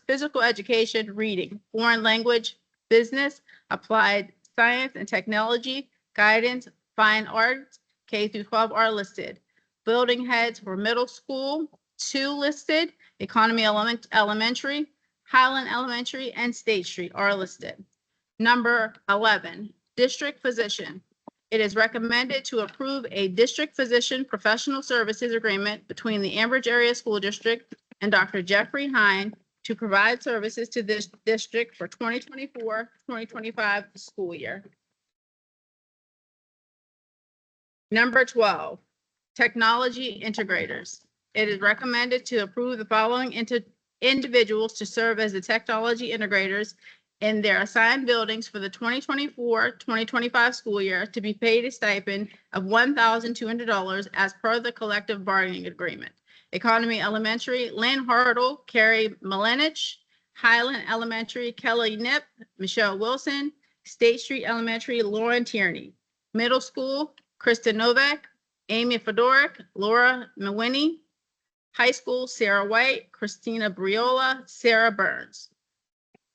physical education, reading, foreign language, business, applied science and technology, guidance, fine arts, K through 12 are listed. Building heads for middle school, 2 listed, Economy Elementary, Highland Elementary, and State Street are listed. Number 11, district physician. It is recommended to approve a district physician professional services agreement between the Ambridge Area School District and Dr. Jeffrey Hine to provide services to this district for 2024-2025 school year. Number 12, technology integrators. It is recommended to approve the following individuals to serve as the technology integrators in their assigned buildings for the 2024-2025 school year to be paid a stipend of $1,200 as per the collective bargaining agreement. Economy Elementary, Lynn Hartle, Carrie Malenich. Highland Elementary, Kelly Nip, Michelle Wilson. State Street Elementary, Lauren Tierney. Middle School, Krista Novak, Amy Fedoric, Laura Mawini. High School, Sarah White, Christina Briola, Sarah Burns.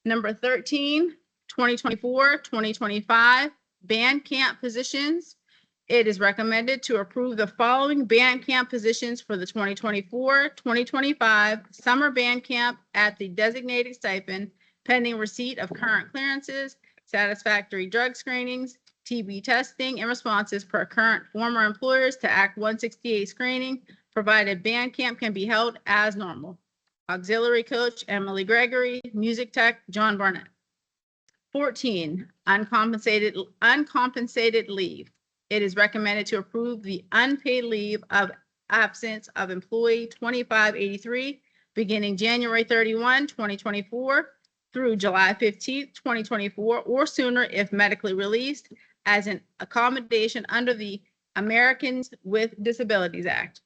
Number 13, 2024-2025 band camp positions. It is recommended to approve the following band camp positions for the 2024-2025 summer band camp at the designated stipend pending receipt of current clearances, satisfactory drug screenings, TB testing, and responses per current former employers to Act 168 screening, provided band camp can be held as normal. Auxiliary coach, Emily Gregory. Music tech, John Barnett. 14, uncompensated leave. It is recommended to approve the unpaid leave of absence of employee 2583 beginning January 31, 2024 through July 15, 2024, or sooner if medically released as an accommodation under the Americans with Disabilities Act.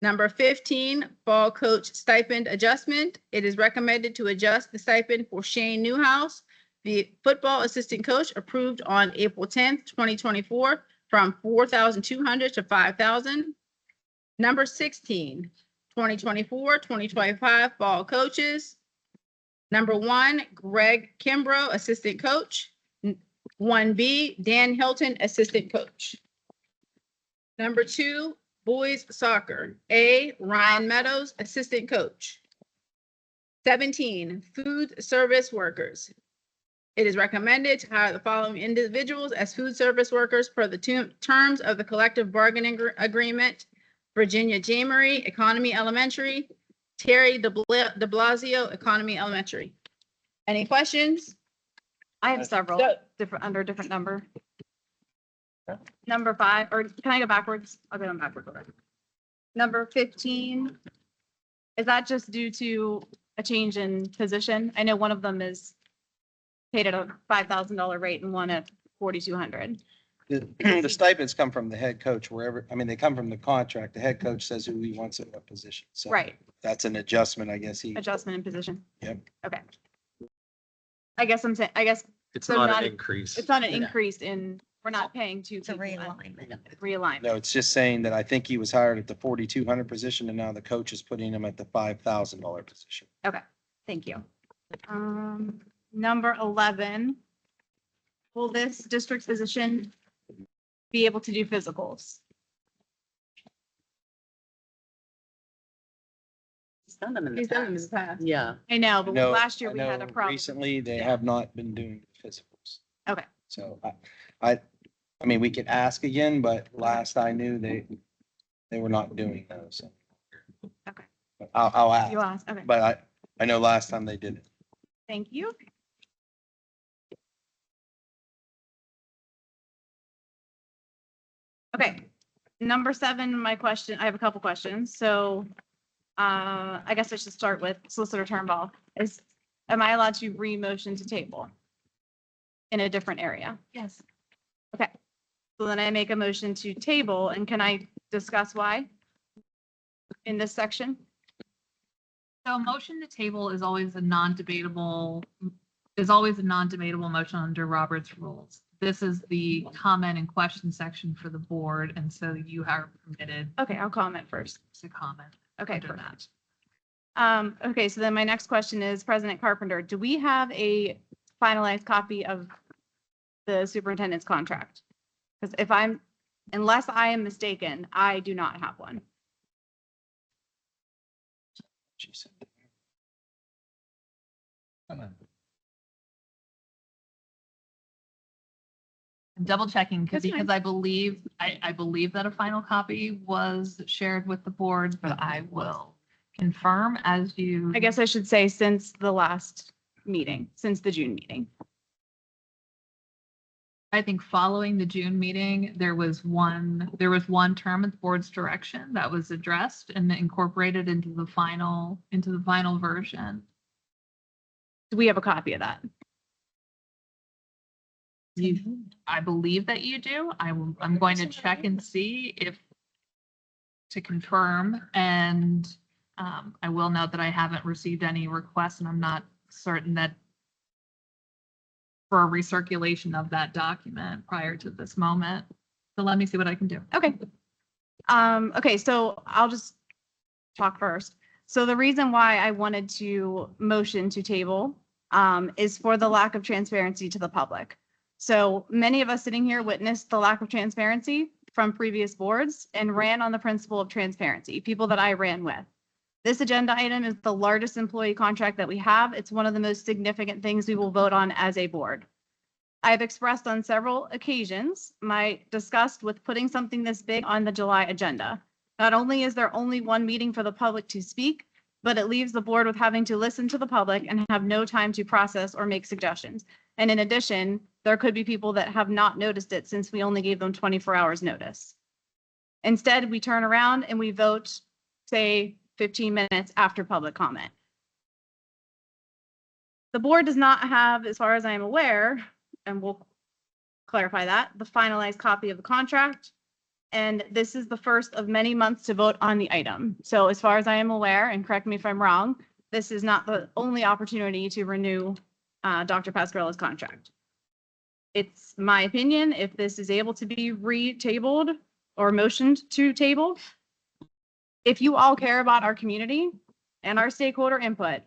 Number 15, fall coach stipend adjustment. It is recommended to adjust the stipend for Shane Newhouse, the football assistant coach, approved on April 10th, 2024, from $4,200 to $5,000. Number 16, 2024-2025 fall coaches. Number 1, Greg Kimbrough, assistant coach. 1B, Dan Hilton, assistant coach. Number 2, boys soccer. A, Ryan Meadows, assistant coach. 17, food service workers. It is recommended to hire the following individuals as food service workers per the terms of the collective bargaining agreement. Virginia Jamery, Economy Elementary. Terry de Blasio, Economy Elementary. Any questions? I have several different, under different number. Number 5, or can I go backwards? I'll go backwards. Number 15. Is that just due to a change in position? I know one of them is paid at a $5,000 rate and one at 4,200. The stipends come from the head coach wherever, I mean, they come from the contract. The head coach says who he wants in what position. So Right, that's an adjustment, I guess. adjustment in position. Yep. Okay. I guess I'm saying, It's So not not an a- increase. it's not an increase in, we're not paying two It's a people. realignment. Realignment. No, it's just saying that I think he was hired at the 4,200 position and now the coach is putting him at the $5,000 position. Thank you. Number 11. Will this district physician be able to do physicals? He's done them in the He's done them in the past. past. Yeah. I know, but No, last year I we had a know problem. Recently, they Yeah. have not been doing physicals. Okay. So I mean, we could ask again, but last I knew they were not doing those. Okay. But I'll You ask, asked, okay, but I know last time they did it. thank you. Okay, number 7, my question, I have a couple questions, so I guess I should start with Solicitor Turnbull. Am I allowed to re-motion to table in a different area? Yes. Okay, so then I make a motion to table, and can I discuss why in this section? So a motion to table is always a non-debatable motion under Robert's rules. This is the comment and question section for the board, and so you are permitted Okay, I'll comment first. to comment. Okay, under perfect. that. Okay, so then my next question is, President Carpenter, do we have a finalized copy of the superintendent's contract? Because unless I am mistaken, I do not have one. She said. I'm double checking That's fine. because I believe that a final copy was shared with the board, but I will confirm as you. I guess I should say since the last meeting, since the June meeting. I think following the June meeting, there was one term at the board's direction that was addressed and incorporated into the final version. Do we have a copy of that? I believe that you do. I'm going to check and see to confirm, and I will note that I haven't received any requests, and I'm not certain that for a recirculation of that document prior to this moment. So let me see what I can do. Okay. Okay, so I'll just talk first. So the reason why I wanted to motion to table is for the lack of transparency to the public. So many of us sitting here witnessed the lack of transparency from previous boards and ran on the principle of transparency, people that I ran with. This agenda item is the largest employee contract that we have. It's one of the most significant things we will vote on as a board. I have expressed on several occasions my disgust with putting something this big on the July agenda. Not only is there only one meeting for the public to speak, but it leaves the board with having to listen to the public and have no time to process or make suggestions. And in addition, there could be people that have not noticed it since we only gave them 24 hours notice. Instead, we turn around and we vote, say, 15 minutes after public comment. The board does not have, as far as I am aware, and we'll clarify that, the finalized copy of the contract. And this is the first of many months to vote on the item. So as far as I am aware, and correct me if I'm wrong, this is not the only opportunity to renew Dr. Pascarella's contract. It's my opinion, if this is able to be re-tabled or motioned to table, if you all care about our community and our stakeholder input,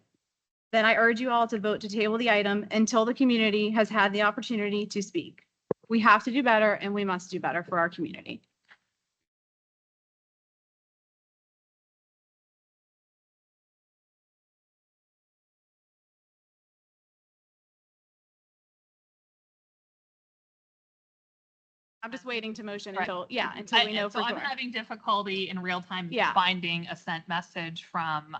then I urge you all to vote to table the item until the community has had the opportunity to speak. We have to do better and we must do better for our community. I'm just waiting to motion Right. until we know for So I'm sure. having difficulty in real time Yeah. finding a sent message from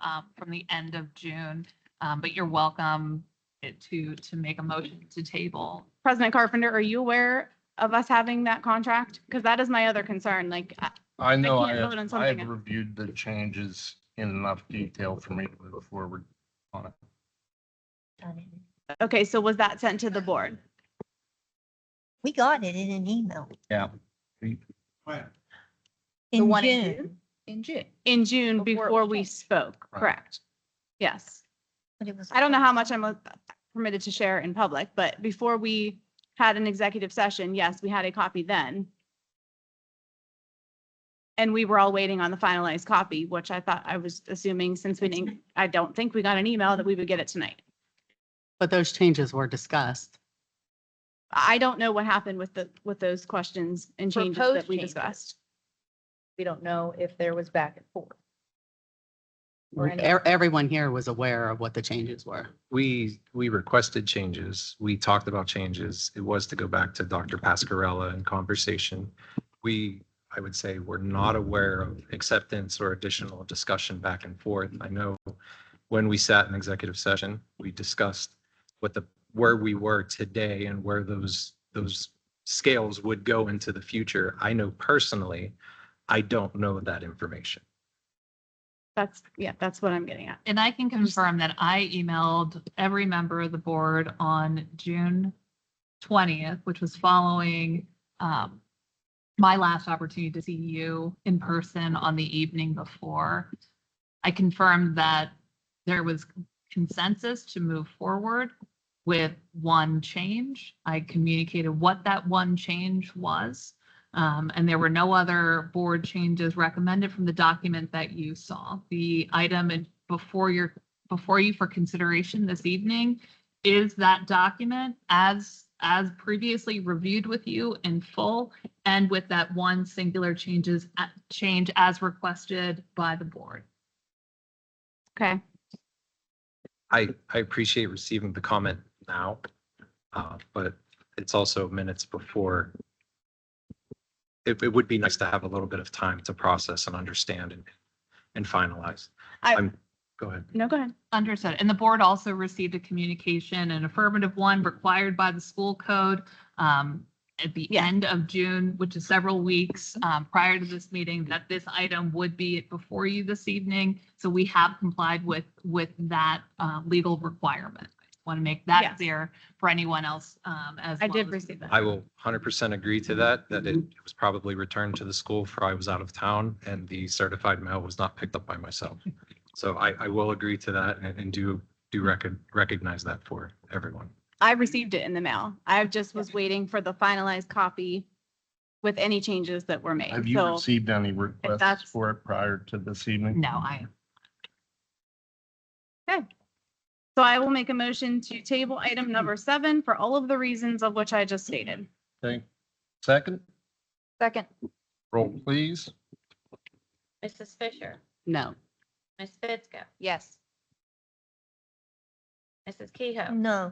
the end of June. But you're welcome to make a motion to table. President Carpenter, are you aware of us having that contract? Because that is my other concern, like, I know can't vote on I something. have reviewed the changes in enough detail for me to move forward on it. Okay, so was that sent to the board? We got it in an email Yeah. The in one June, In June. In June Before it before was we changed. spoke, Right. correct? Yes. but it was. I don't know how much I'm permitted to share in public, but before we had an executive session, yes, we had a copy then. And we were all waiting on the finalized copy, which I was assuming since we didn't, I don't think we got an email that we would get it tonight. But those changes were discussed. I don't know what happened with those questions and changes that Proposed we changes. discussed. We don't know if there was back and forth. Or any- Everyone here was aware of what the changes were. We requested changes. We talked about changes. It was to go back to Dr. Pascarella in conversation. I would say we're not aware of acceptance or additional discussion back and forth. I know when we sat in executive session, we discussed where we were today and where those scales would go into the future. I know personally, I don't know that information. That's what I'm getting at. And I can confirm that I emailed every member of the board on June 20th, which was following my last opportunity to see you in person on the evening before. I confirmed that there was consensus to move forward with one change. I communicated what that one change was. And there were no other board changes recommended from the document that you saw. The item before you for consideration this evening is that document as previously reviewed with you in full and with that one singular change as requested by the board. Okay. I appreciate receiving the comment now, but it's also minutes before. It would be nice to have a little bit of time to process and understand and finalize. Go ahead. No, go ahead. Understood. And the board also received a communication, an affirmative one required by the school code at the end of June, which is several weeks prior to this meeting, that this item would be before you this evening. So we have complied with that legal requirement. I want to make that clear for anyone else as I well did as- receive that. I will 100% agree to that it was probably returned to the school for I was out of town and the certified mail was not picked up by myself. So I will agree to that and do recognize that for everyone. I received it in the mail. I just was waiting for the finalized copy with any changes that were made. Have you So received any that's- requests for it prior to this evening? No, I So I will make a motion to table item number 7 for all of the reasons of which I just stated. Okay. Second, Second. roll please. Mrs. Fisher, No. Ms. Fitsko, Yes. Mrs. Kehoe, No,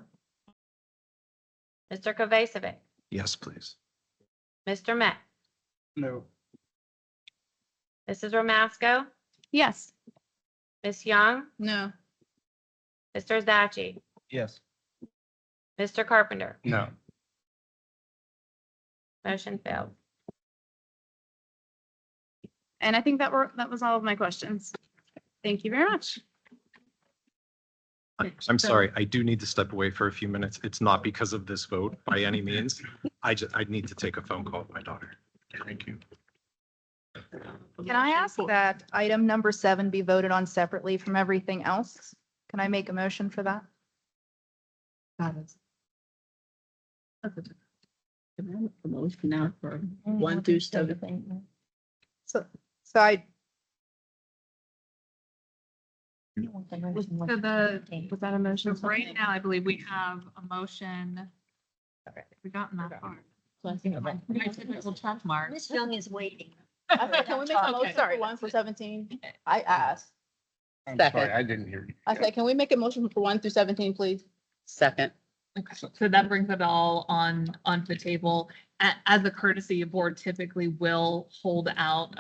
Mr. Kovacevic, Yes, please. Mr. Matt, No. Mrs. Romasco, Yes. Ms. Young, No. Mr. Zachary, Yes. Mr. Carpenter. No. Motion failed. And I think that was all of my questions. Thank you very much. I'm sorry, I do need to step away for a few minutes. It's not because of this vote by any means. I need to take a phone call with my daughter. Thank you. Can I ask that item number 7 be voted on separately from everything else? Can I make a motion for that? Promotion now for Mm, 1 through 7. So I, Was that a motion? Right now, I believe we have a motion. We gotten that far. My typical check mark. Ms. Young is waiting. I said, can we make a motion for 1 through 17? I asked. I'm Second. sorry, I didn't hear you. I said, can we make a motion for 1 through 17, please? Second. Okay, so that brings it all onto the table. As a courtesy, a board typically will hold out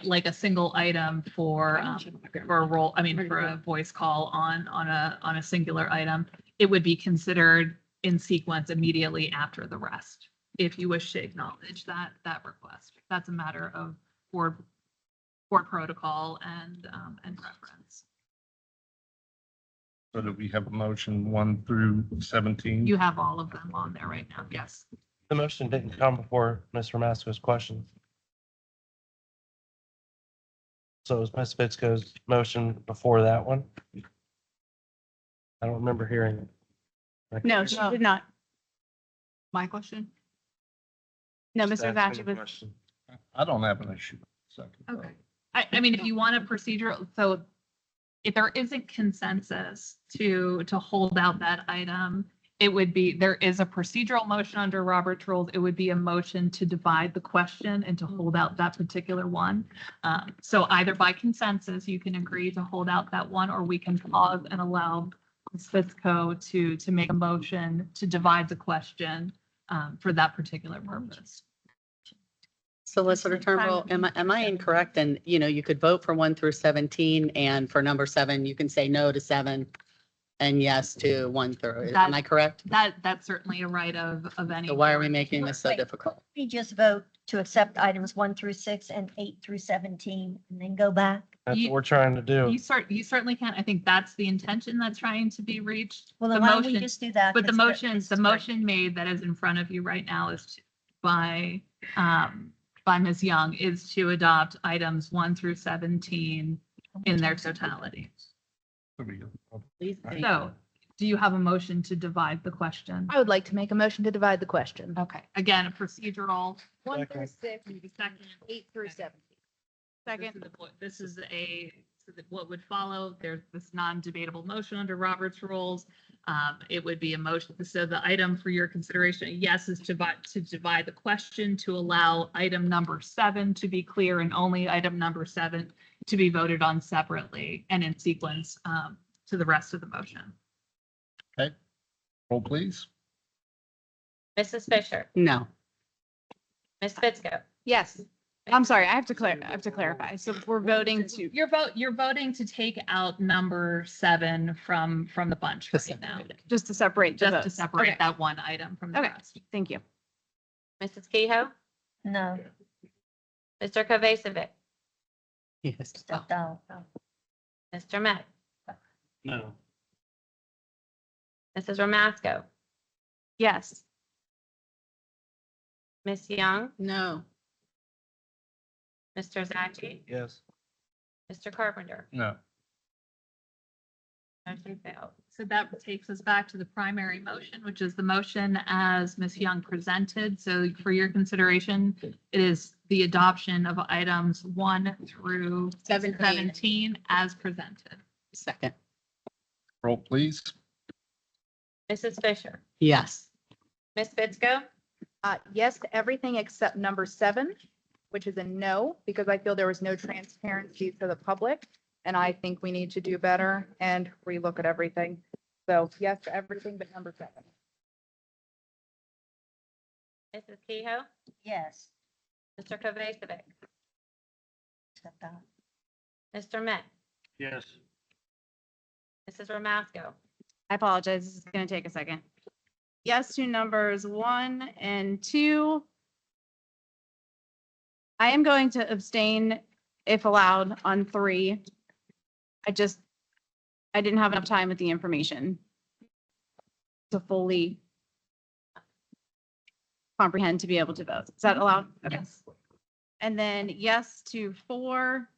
like a single item for a roll, for a voice call on a singular item. It would be considered in sequence immediately after the rest, if you wish to acknowledge that request. That's a matter of board protocol and preference. So do we have a motion 1 through 17? You have all of them on there right now. Yes. The motion didn't come before Mr. Masco's questions. So was Ms. Fitzko's motion before that one? I don't remember hearing it. No, she did not. My question? No, Just Mr. asking Vachi the was, question. I don't have an issue. Second. Okay. I mean, if you want a procedural, so if there isn't consensus to hold out that item, it would be, there is a procedural motion under Robert's rules. It would be a motion to divide the question and to hold out that particular one. So either by consensus, you can agree to hold out that one, or we can pause and allow Ms. Fitzko to make a motion to divide the question for that particular purpose. Solicitor Turnbull, am I incorrect? And, you know, you could vote for 1 through 17, and for number 7, you can say no to 7 and yes to 1 through. Am I correct? That's certainly a right of any. So why are we making this so Wait, difficult? We just vote to accept items 1 through 6 and 8 through 17 and then go back. That's You- what we're trying to do. You certainly can. I think that's the intention that's trying to be reached. Well, The then why don't we motion- just do that? But the 'Cause motion, the motion made that is in front of you right now is by Ms. Young is to adopt items 1 through 17 in their totality. So do you have a motion to divide the question? I would like to make a motion to divide the question. Okay, again, a procedural. 1 through 6, Second. 8 through 17. second, This is what would follow. There's this non-debatable motion under Robert's rules. It would be a motion. So the item for your consideration, yes, is to divide the question to allow item number 7 to be clear and only item number 7 to be voted on separately and in sequence to the rest of the motion. Okay. Roll, please. Mrs. Fisher, No. Ms. Fitzko, yes. I'm sorry, I have to clarify. So we're voting to, You're voting to take out number 7 from the bunch right now, just to separate the just to votes. separate Okay. that one item from the Okay. rest. Thank you. Mrs. Kehoe, No, Mr. Kovacevic, Yes. stepped out. Mr. Met, No. Mrs. Ramasco, Yes. Ms. Young, No. Mr. Zaggy, Yes. Mr. Carpenter. No. Motion failed. So that takes us back to the primary motion, which is the motion as Ms. Young presented. So for your consideration, it is the adoption of items 1 through 17 as presented. Second. Roll, please. Mrs. Fisher, Yes. Ms. Fitzko, Yes to everything except number 7, which is a no, because I feel there was no transparency to the public. And I think we need to do better and relook at everything. So yes to everything but number 7. Mrs. Kehoe, Yes. Mr. Kovacevic, Stepped out. Mr. Met, Yes. Mrs. Ramasco, I apologize. This is going to take a second. Yes to numbers 1 and 2. I am going to abstain if allowed on 3. I didn't have enough time with the information to fully comprehend to be able to vote. Is that allowed? Okay. Yes. And then yes to 4,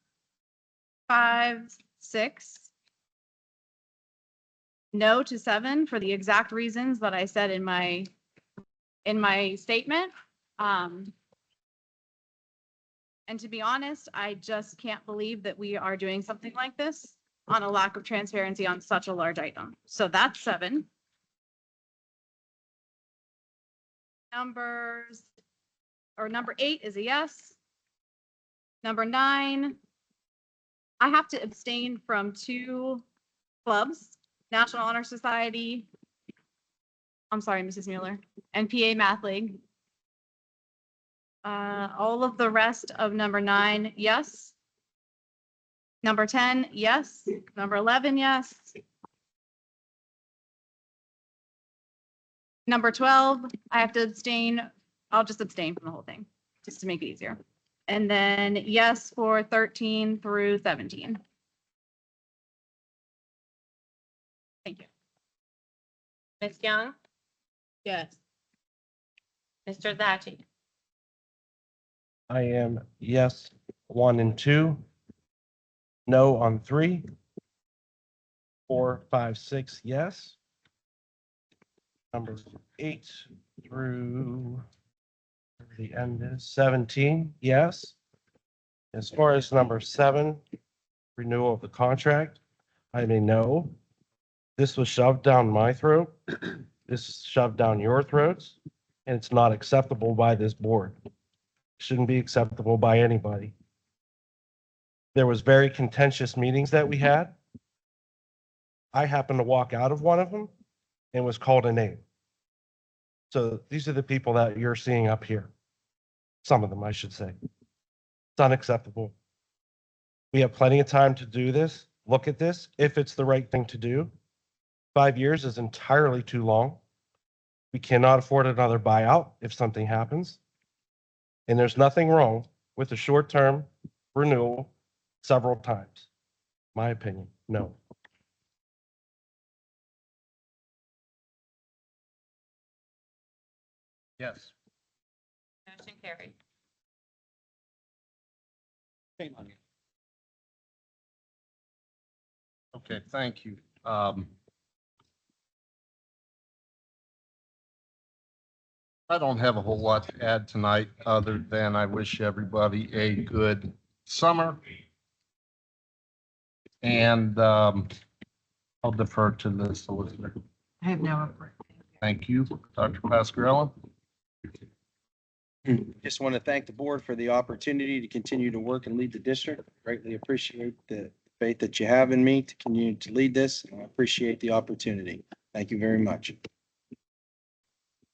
5, 6. No to 7 for the exact reasons that I said in my statement. And to be honest, I just can't believe that we are doing something like this on a lack of transparency on such a large item. So that's 7. Number 8 is a yes. Number 9, I have to abstain from 2 clubs, National Honor Society. I'm sorry, Mrs. Mueller, and PA Math League. All of the rest of number 9, yes. Number 10, yes. Number 11, yes. Number 12, I have to abstain. I'll just abstain from the whole thing, just to make it easier. And then yes for 13 through 17. Thank you. Ms. Young, Yes. Mr. Zachary. I am yes, 1 and 2. No on 3. 4, 5, 6, yes. Number 8 through the end is 17, yes. As far as number 7, renewal of the contract, I'm a no. This was shoved down my throat. This is shoved down your throats, and it's not acceptable by this board. Shouldn't be acceptable by anybody. There was very contentious meetings that we had. I happened to walk out of one of them and was called a name. So these are the people that you're seeing up here. Some of them, I should say. It's unacceptable. We have plenty of time to do this, look at this, if it's the right thing to do. 5 years is entirely too long. We cannot afford another buyout if something happens. And there's nothing wrong with a short-term renewal several times. My opinion, no. Yes. Motion carried. Okay, thank you. I don't have a whole lot to add tonight, other than I wish everybody a good summer. And I'll defer to the solicitor. I have no report. Thank you, Dr. Pascarella. Just want to thank the board for the opportunity to continue to work and lead the district. Greatly appreciate the faith that you have in me to continue to lead this. And I appreciate the opportunity. Thank you very much.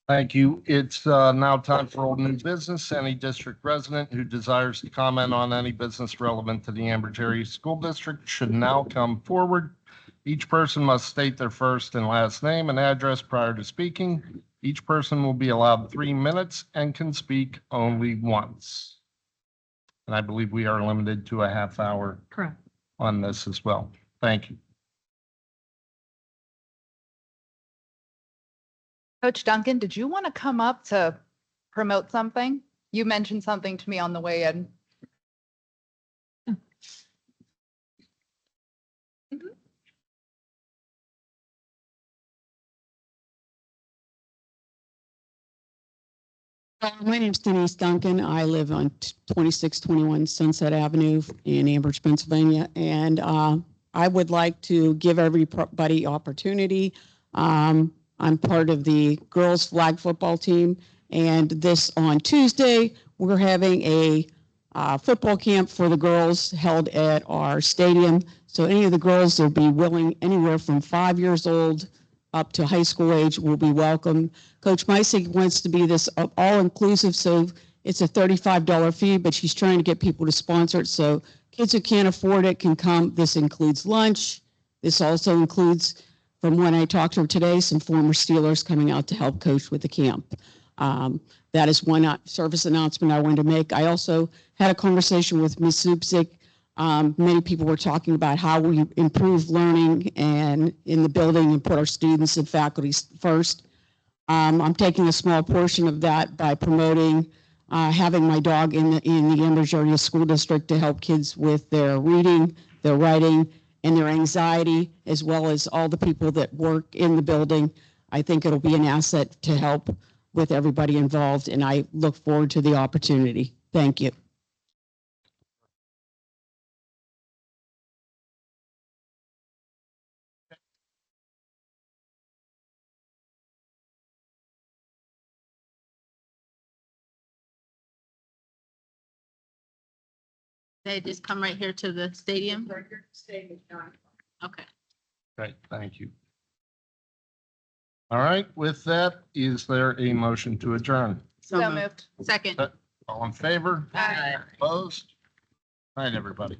Thank you. It's now time for old new business. Any district resident who desires to comment on any business relevant to the Ambridge Area School District should now come forward. Each person must state their first and last name and address prior to speaking. Each person will be allowed 3 minutes and can speak only once. And I believe we are limited to a half hour Correct. on this as well. Thank you. Coach Duncan, did you want to come up to promote something? You mentioned something to me on the way in. My name's Denise Duncan. I live on 2621 Sunset Avenue in Ambridge, Pennsylvania. And I would like to give everybody opportunity. I'm part of the girls flag football team. And this on Tuesday, we're having a football camp for the girls held at our stadium. So any of the girls that would be willing, anywhere from 5 years old up to high school age, will be welcome. Coach Meissig wants to be this all-inclusive, so it's a $35 fee, but she's trying to get people to sponsor it. So kids who can't afford it can come. This includes lunch. This also includes, from when I talked to her today, some former Steelers coming out to help coach with the camp. That is one service announcement I wanted to make. I also had a conversation with Ms. Zupsik. Many people were talking about how we improve learning and in the building and put our students and faculty first. I'm taking a small portion of that by promoting having my dog in the Ambridge Area School District to help kids with their reading, their writing, and their anxiety, as well as all the people that work in the building. I think it'll be an asset to help with everybody involved, and I look forward to the opportunity. Thank you. They just come right here to the stadium? Okay. Okay, thank you. All right, with that, is there a motion to adjourn? So moved. Second. All in favor? Aye. Opposed? All right, everybody.